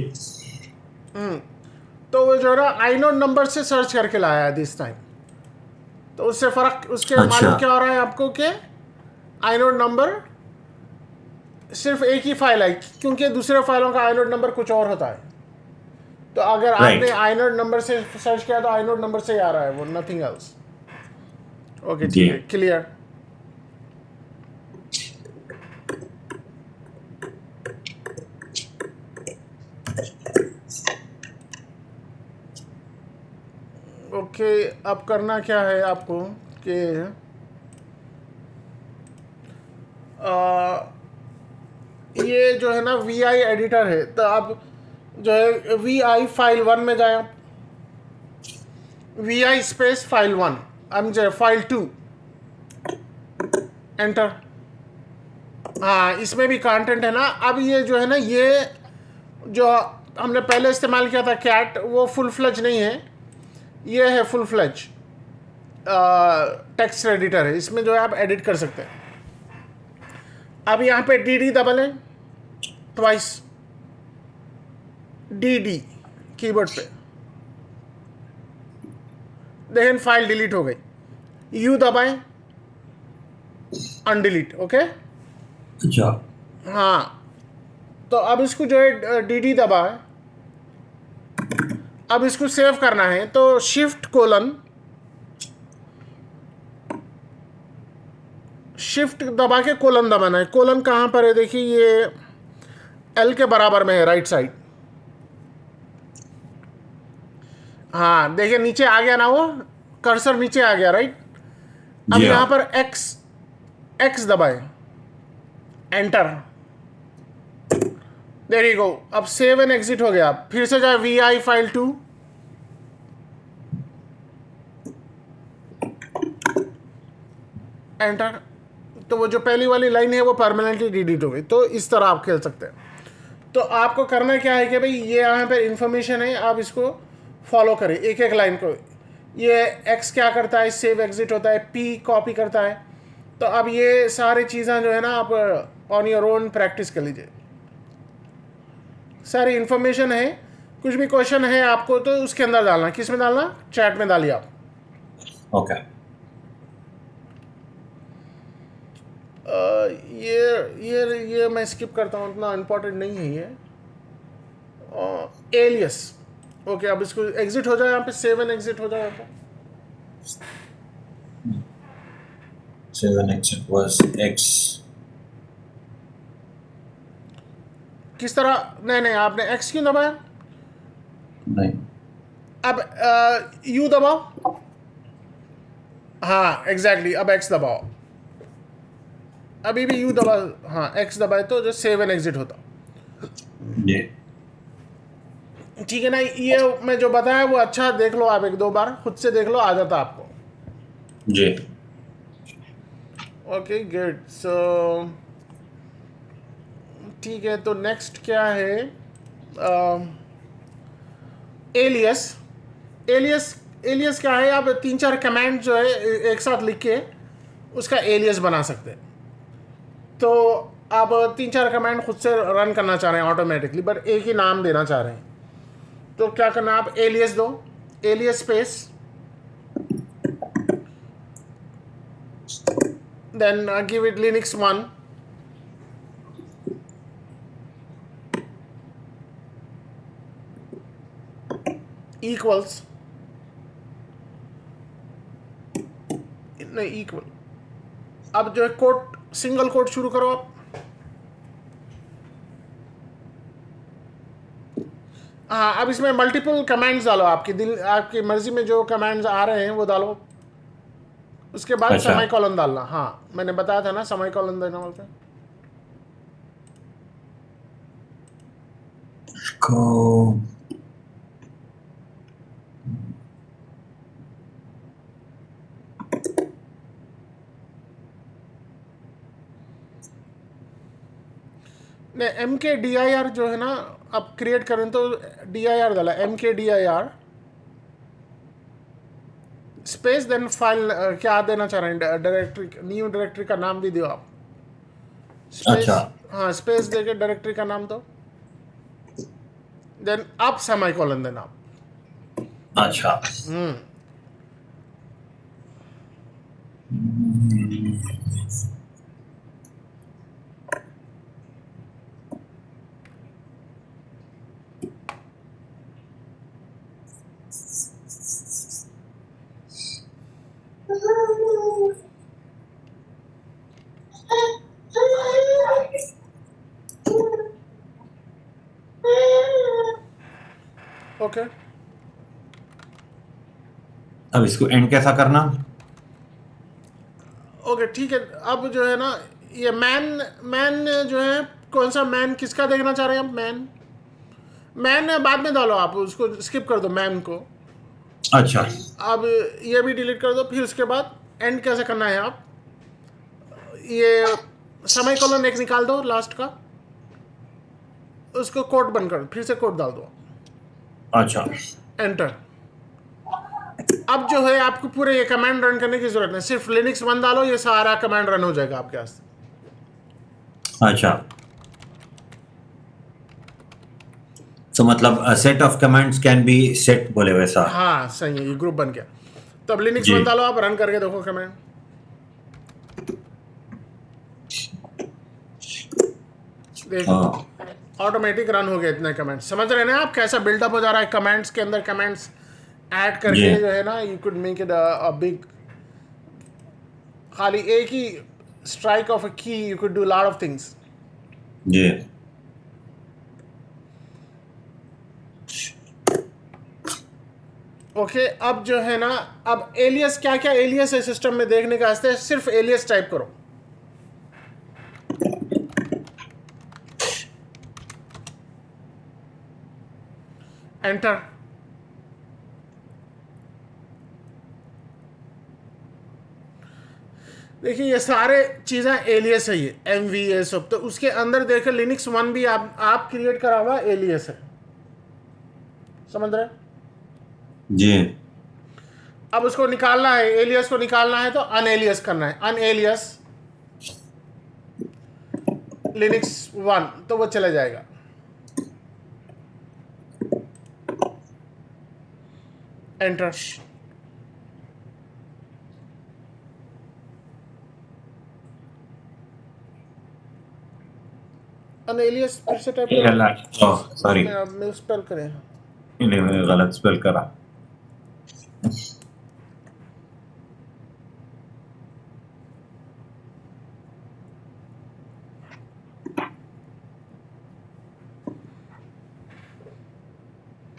तो वो जो है ना आई नोड नंबर से सर्च करके लाया है दिस टाइम, तो उससे फर्क उसके अच्छा। मालूम क्या हो रहा है आपको कि आई नोड नंबर सिर्फ एक ही फाइल है, क्योंकि दूसरे फाइलों का आई नोड नंबर कुछ और होता है। तो अगर आपने Right. आई नोड नंबर से सर्च किया तो आई नोड नंबर से ही आ रहा है वो, नथिंग एल्स। ओके जी। ठीक है, क्लियर। ओके, अब करना क्या है आपको कि ये जो है ना VI एडिटर है, तो आप जो है VI फाइल 1 में जाए, VI स्पेस फाइल 1, अब जो फाइल 2, एंटर। हाँ इसमें भी कंटेंट है ना। अब ये जो है ना, ये जो हमने पहले इस्तेमाल किया था कैट, वो फुल फ्लेज नहीं है, ये है फुल फ्लेज टेक्स्ट एडिटर है। इसमें जो है आप एडिट कर सकते हैं। अब यहाँ पे DD दबालें ट्वाइस, DD कीबोर्ड पे, देखें फाइल डिलीट हो गई। U दबाएं, अनडिलीट। ओके अच्छा। हाँ, तो अब इसको जो है DD दबाएं। अब इसको सेव करना है तो शिफ्ट दबा के कोलन दबाना है। कोलन कहाँ पर है? देखिए ये L के बराबर में है, राइट साइड। हाँ देखिए नीचे आ गया ना, वो कर्सर नीचे आ गया, राइट। अब जी यहाँ हाँ। पर X दबाए, एंटर। There you go. अब सेव एंड एग्जिट हो गया। फिर से जाए VI फाइल 2, एंटर। तो वो जो पहली वाली लाइन है वो परमानेंटली डिलीट हो गई। तो इस तरह आप खेल सकते हैं। तो आपको करना क्या है कि भाई ये यहाँ पे इंफॉर्मेशन है, आप इसको फॉलो करें एक एक लाइन को। ये एक्स क्या करता है, सेव एग्जिट होता है, पी कॉपी करता है। तो अब ये सारी चीज़ें जो है ना आप ऑन योर ओन प्रैक्टिस कर लीजिए। सारी इंफॉर्मेशन है, कुछ भी क्वेश्चन है आपको तो उसके अंदर डालना। किस में डालना? चैट में डालिए आप। ओके। ये मैं स्किप करता हूँ, उतना इम्पोर्टेंट नहीं है ये। Alias, okay. अब इसको एग्जिट हो जाए यहाँ पे, 7 एग्जिट हो जाए यहाँ पे। 7 exit was X. किस तरह? नहीं, आपने एक्स क्यों दबाया? नहीं। अब यू दबाओ। हाँ एग्जैक्टली, अब एक्स दबाओ। अभी भी यू दबा, हाँ एक्स दबाए तो जो 7 एग्जिट होता। जी। ठीक है ना? ये मैं जो बताया वो अच्छा देख लो आप, 1-2 बार खुद से देख लो, आ जाता आपको। जी। Okay good. सो ठीक है, तो नेक्स्ट क्या है? एलियस। एलियस एलियस क्या है? आप 3-4 कमांड जो है एक साथ लिख के उसका एलियस बना सकते हैं। तो आप 3-4 कमांड खुद से रन करना चाह रहे हैं ऑटोमेटिकली, बट एक ही नाम देना चाह रहे हैं, तो क्या करना? आप एलियस दो, alias space, then give it Linux 1, equals, नहीं इक्वल। अब जो है कोट, सिंगल कोट शुरू करो आप। हाँ, अब इसमें मल्टीपल कमांड्स डालो, आपकी मर्जी में जो कमांड्स आ रहे हैं वो डालो। उसके बाद अच्छा। सेमी कॉलन डालना। हाँ मैंने बताया था ना सेमी कॉलन देना बोलते हैं। को नहीं, MKDIR जो है ना, आप क्रिएट करें तो DIR डाला, MKDIR स्पेस, देन फाइल क्या देना चाह रहे हैं, डायरेक्टरी, न्यू डायरेक्टरी का नाम भी दो आप। अच्छा। स्पेस, हाँ स्पेस देके डायरेक्टरी का नाम दो, देन आप सेमी कॉलन देना आप। अच्छा। ओके अब इसको एंड कैसा करना? ओके ठीक है। अब जो है ना, ये मैन मैन जो है, कौन सा मैन, किसका देखना चाह रहे हैं आप? मैन बाद में डालो, आप उसको स्किप कर दो मैन को। अच्छा। अब ये भी डिलीट कर दो। फिर उसके बाद एंड कैसे करना है? आप ये समय कॉलन एक निकाल दो लास्ट का, उसको कोट बंद कर, फिर से कोट डाल दो, अच्छा। एंटर। अब जो है आपको पूरे ये कमांड रन करने की जरूरत नहीं, सिर्फ लिनक्स 1 डालो, ये सारा कमांड रन हो जाएगा आपके पास। अच्छा। तो मतलब set of commands can be set बोले वैसा? हाँ सही है, ये ग्रुप बन गया। तो अब लिनक्स जी। 1 डालो, आप रन करके देखो कमांड, देखो हाँ। ऑटोमेटिक रन हो गया इतने कमेंट्स। समझ रहे हैं ना आप कैसा बिल्डअप हो जा रहा है कमेंट्स के अंदर? कमेंट्स ऐड जी। करके जो है ना, you could make it a big, खाली एक ही strike of a key you could do lot of things. जी। ओके अब जो है ना, अब एलियस, क्या क्या एलियस है सिस्टम में देखने का वास्ते सिर्फ एलियस टाइप करो, एंटर। देखिए ये सारे चीज़ें एलियस है, ये एम वी ये सब, तो उसके अंदर देखिए लिनक्स वन भी आप क्रिएट करा हुआ एलियस है, समझ रहे हैं? जी। अब उसको निकालना है, एलियस को निकालना है तो अनएलियस करना है, अनएलियस लिनक्स वन, तो वो चला जाएगा। एंटर। अनएलियस फिर से टाइप करो, सॉरी, मेरा मिल स्पेल करें। मैंने गलत स्पेल करा।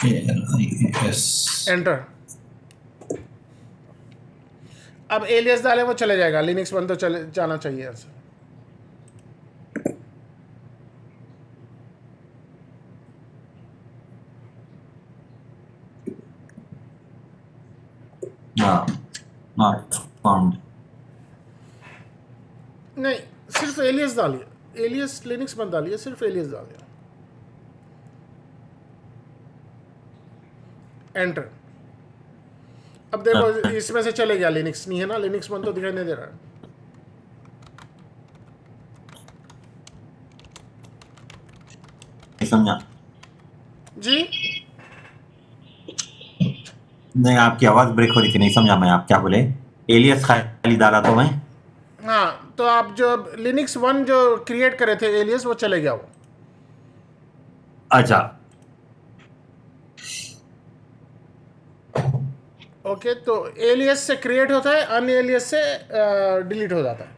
ALIAS। एंटर। अब एलियस डाले वो चले जाएगा, लिनक्स वन तो चले जाना चाहिए ऐसे। हाँ, not found। नहीं, सिर्फ एलियस डालिए, एलियस लिनक्स मत डालिए, सिर्फ एलियस डालिए। एंटर। अब देखो इसमें से चले गया, लिनक्स नहीं है ना, लिनक्स वन तो दिखाई नहीं दे रहा है। समझा? जी नहीं, आपकी आवाज ब्रेक हो रही थी, नहीं समझा मैं आप क्या बोले। एलियस खाली डाला तो मैं। हाँ, तो आप जो लिनक्स वन जो क्रिएट करे थे एलियस, वो चले गया वो। अच्छा, ओके, तो एलियस से क्रिएट होता है, अन एलियस से डिलीट हो जाता है।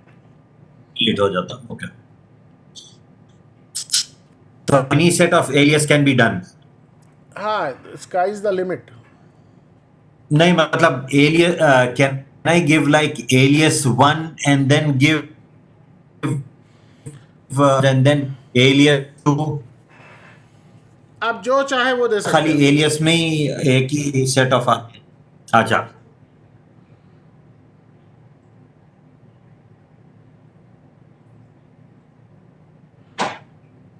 डिलीट हो जाता। ओके, तो any set of alias can be done. हाँ, स्काई इज द लिमिट। नहीं मतलब alias, can I give like alias 1 and then give and then alias 2? आप जो चाहे वो दे सकते खाली हैं। एलियस में ही एक ही सेट ऑफ। अच्छा,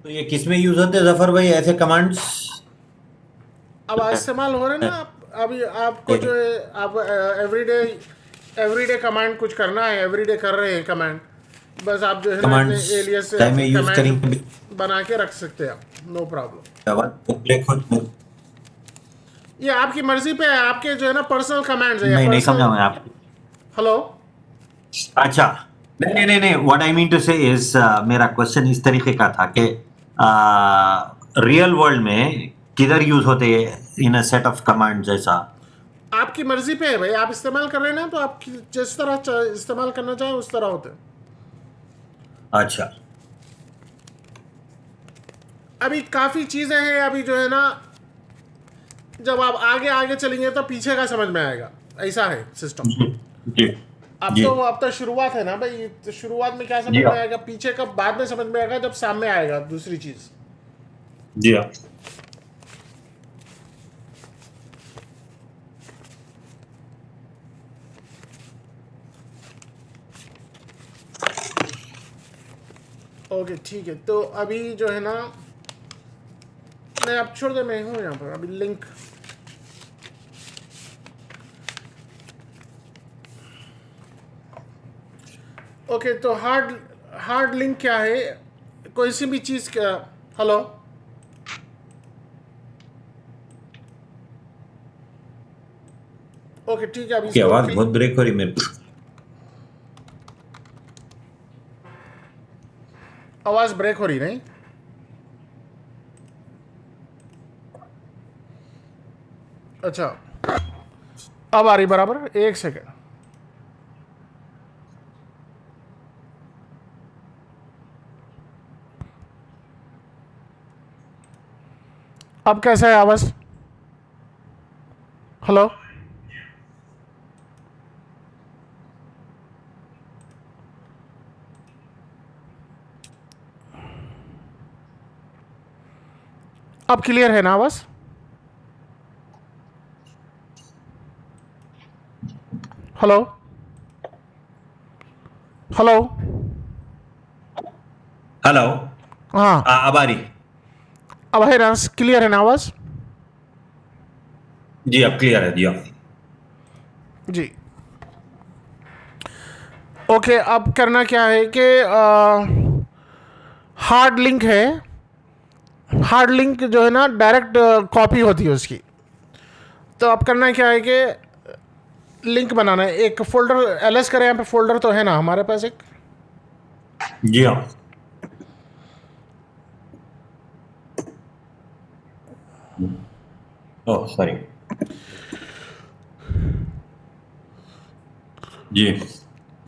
तो ये किस में यूज होते हैं जफर भाई ऐसे कमांड्स? अब इस्तेमाल हो रहे हैं ना अभी आपको जो है, आप एवरीडे कमांड कुछ करना है, एवरीडे कर रहे हैं कमांड, बस आप जो है ना अपने कमांड्स एलियस से टाइम में यूज कमांड करेंगे। बना के रख सकते हैं आप, नो प्रॉब्लम। ब्रेक हो। ये आपकी मर्जी पे है, आपके जो है ना पर्सनल कमांड्स है या नहीं पर्सनल। समझा मैं आप। हेलो। अच्छा, नहीं नहीं नहीं, व्हाट आई मीन टू से इज, मेरा क्वेश्चन इस तरीके का था कि रियल वर्ल्ड में किधर यूज होते हैं इन अ सेट ऑफ कमांड जैसा? आपकी मर्जी पे है भाई, आप इस्तेमाल कर रहे हैं ना, तो आप जिस तरह इस्तेमाल करना चाहें उस तरह होते हैं। अच्छा, अभी काफ़ी चीज़ें हैं, अभी जो है ना जब आप आगे आगे चलेंगे तो पीछे का समझ में आएगा, ऐसा है सिस्टम। जी अब जी तो शुरुआत है ना भाई, तो शुरुआत में क्या समझ जी में हाँ, आएगा, पीछे का बाद में समझ में आएगा जब सामने आएगा दूसरी चीज़। जी हाँ। ओके ठीक है, तो अभी जो है ना, नहीं आप छोड़ दे, मैं हूँ यहाँ पर अभी लिंक। ओके, तो हार्ड लिंक क्या है, कोई सी भी चीज़ का। हेलो। ओके ठीक है, अभी आपकी इसको आवाज बहुत ब्रेक हो रही मेरे को। आवाज़ ब्रेक हो रही नहीं? अच्छा, अब आ रही बराबर, एक सेकेंड। अब कैसा है आवाज़? हेलो। अब क्लियर है ना आवाज़? हेलो। हेलो। हेलो। हाँ, अब आ रही? अब है ना, क्लियर है ना आवाज? जी अब क्लियर है जी। अब जी। ओके, अब करना क्या है कि हार्ड लिंक है। हार्ड लिंक जो है ना, डायरेक्ट कॉपी होती है उसकी। तो अब करना क्या है कि लिंक बनाना है। एक फोल्डर एलएस करें, यहाँ पे फोल्डर तो है ना हमारे पास एक। जी हाँ। Oh sorry. जी।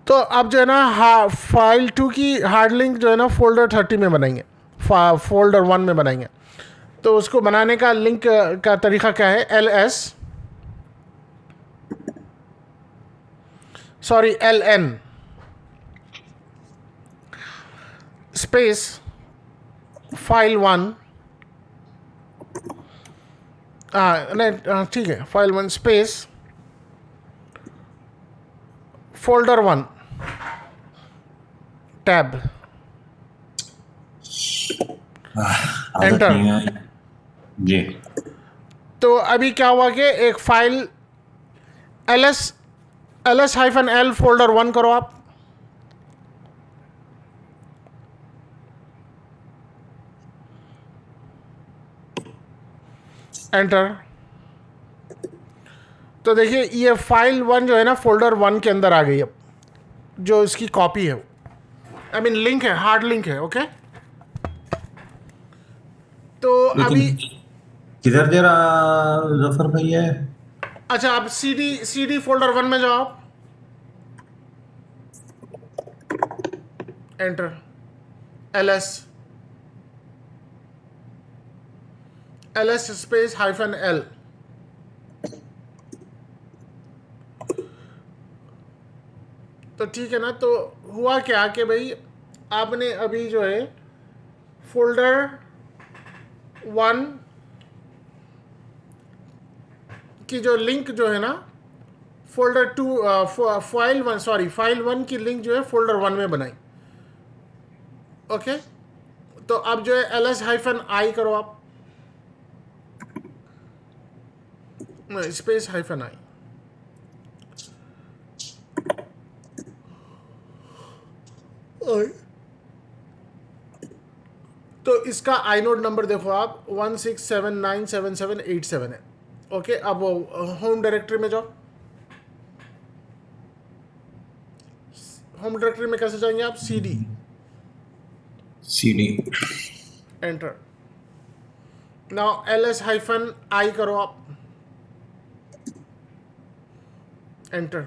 तो अब जो है ना, फाइल 2 की हार्ड लिंक जो है ना फोल्डर 30 में बनाएंगे, फोल्डर 1 में बनाएंगे। तो उसको बनाने का लिंक का तरीका क्या है? L S, sorry L N space file 1, नहीं ठीक है, फाइल 1 स्पेस फोल्डर 1 टैब, आदत एंटर। नहीं है जी। तो अभी क्या हुआ कि एक फाइल ls ls-l फोल्डर 1 करो आप, एंटर। तो देखिए ये फाइल 1 जो है ना फोल्डर 1 के अंदर आ गई। अब जो इसकी कॉपी है, आई मीन लिंक है, हार्ड लिंक है। ओके, तो लेकिन अभी किधर दे रहा जफर भाई है? अच्छा, आप सी डी फोल्डर 1 में जाओ आप, enter. ls space hyphen L. तो ठीक है ना। तो हुआ क्या कि भाई आपने अभी जो है फोल्डर 1 की जो लिंक जो है ना फोल्डर 2, फाइल 1, सॉरी फाइल 1 की लिंक जो है फोल्डर 1 में बनाई। ओके, तो अब जो है ls-i करो आप, स्पेस हाइफन आई। तो इसका आईनोड नंबर देखो आप, 16797787 है। ओके, अब होम डायरेक्टरी में जाओ। होम डायरेक्टरी में कैसे जाएंगे आप? cd, CD. Enter. Now ls-i करो आप, एंटर।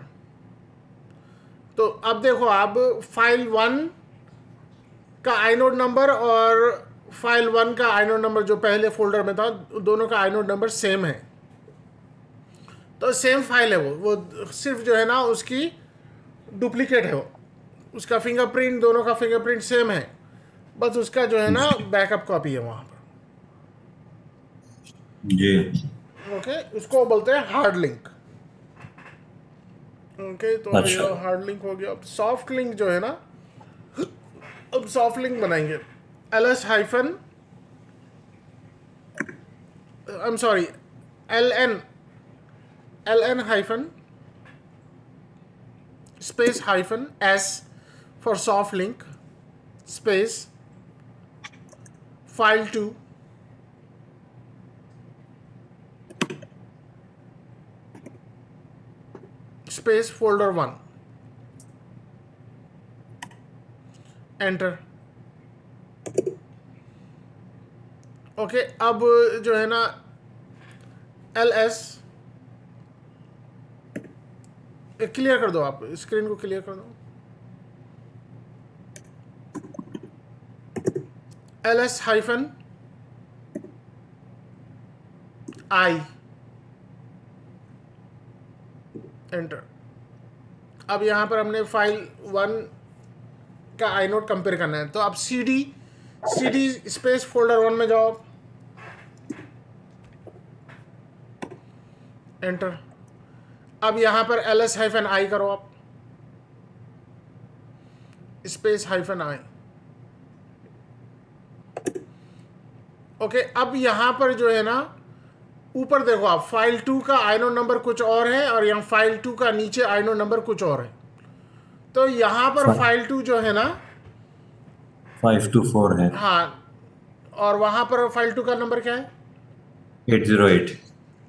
तो अब देखो आप फाइल 1 का आइनोड नंबर और फाइल 1 का आइनोड नंबर जो पहले फोल्डर में था, दोनों का आइनोड नंबर सेम है। तो सेम फाइल है वो सिर्फ जो है ना उसकी डुप्लीकेट है वो। उसका फिंगरप्रिंट, दोनों का फिंगरप्रिंट सेम है, बस उसका जो है ना बैकअप कॉपी है वहां जी। पर। ओके, उसको बोलते हैं हार्ड लिंक। ओके, तो अच्छा। ये हार्ड लिंक हो गया। अब सॉफ्ट लिंक जो है ना, अब सॉफ्ट लिंक बनाएंगे। ls hyphen, I am sorry, ln hyphen space hyphen s for soft link space file 2 space folder 1, enter. Okay, अब जो है ना ls, क्लियर कर दो आप, स्क्रीन को क्लियर कर दो। ls hyphen i, enter. अब यहां पर हमने फाइल 1 का आइनोड कंपेयर करना है। तो आप सी डी स्पेस फोल्डर 1 में जाओ, एंटर। अब यहां पर ls-i करो आप, स्पेस -i। ओके, अब यहां पर जो है ना, ऊपर देखो आप, फाइल 2 का आइनोड नंबर कुछ और है और यहाँ फाइल 2 का नीचे आइनोड नंबर कुछ और है। तो यहां पर फाइल 2 जो है ना, 524 है, हाँ, और वहां पर फाइल 2 का नंबर क्या है? 808।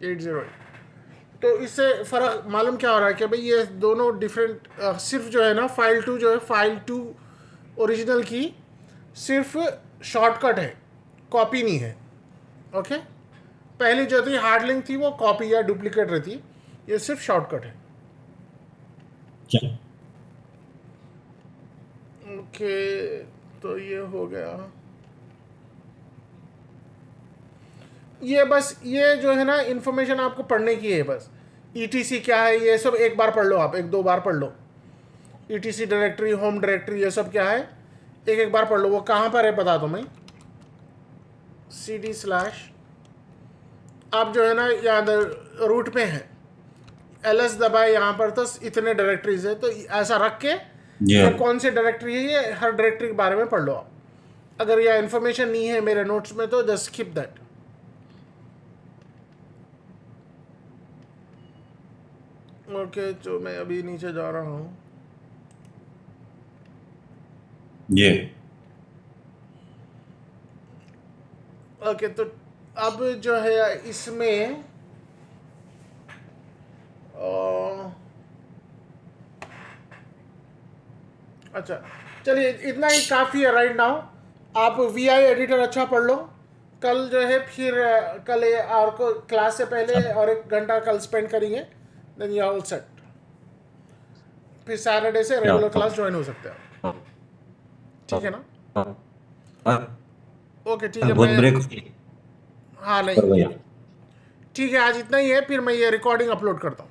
808। तो इससे फर्क मालूम क्या हो रहा है कि भाई ये दोनों डिफरेंट, सिर्फ जो है ना फाइल 2 जो है, फाइल 2 ओरिजिनल की सिर्फ शॉर्टकट है, कॉपी नहीं है। ओके, पहली जो थी हार्ड लिंक थी वो कॉपी या डुप्लीकेट रहती, ये सिर्फ शॉर्टकट है। क्या? ओके, तो ये हो गया। ये बस ये जो है ना इंफॉर्मेशन आपको पढ़ने की है बस। ईटीसी क्या है ये सब एक बार पढ़ लो आप, 1-2 बार पढ़ लो। ईटीसी डायरेक्टरी, होम डायरेक्टरी, ये सब क्या है एक बार पढ़ लो। वो कहाँ पर है बता दो मैं, cd/, आप जो है ना यहाँ रूट में है, ls दबाए, यहाँ पर तो इतने डायरेक्टरीज है, तो ऐसा रख के ये कौन सी डायरेक्टरी है ये हर डायरेक्टरी के बारे में पढ़ लो आप। अगर यह इंफॉर्मेशन नहीं है मेरे नोट्स में तो जस्ट स्किप दैट। ओके, तो मैं अभी नीचे जा रहा हूँ। ये ओके, तो अब जो है इसमें अच्छा, चलिए इतना ही काफ़ी है राइट नाउ। आप वीआई एडिटर अच्छा पढ़ लो। कल जो है फिर कल और को क्लास से पहले और 1 घंटा कल स्पेंड करेंगे, देन यू ऑल सेट। फिर सैटरडे से रेगुलर क्लास ज्वाइन हो सकते हैं, ठीक है ना? ओके, ठीक है। बहुत मैं ब्रेक हाँ कर नहीं, भैया। ठीक है, आज इतना ही है, फिर मैं ये रिकॉर्डिंग अपलोड करता हूँ।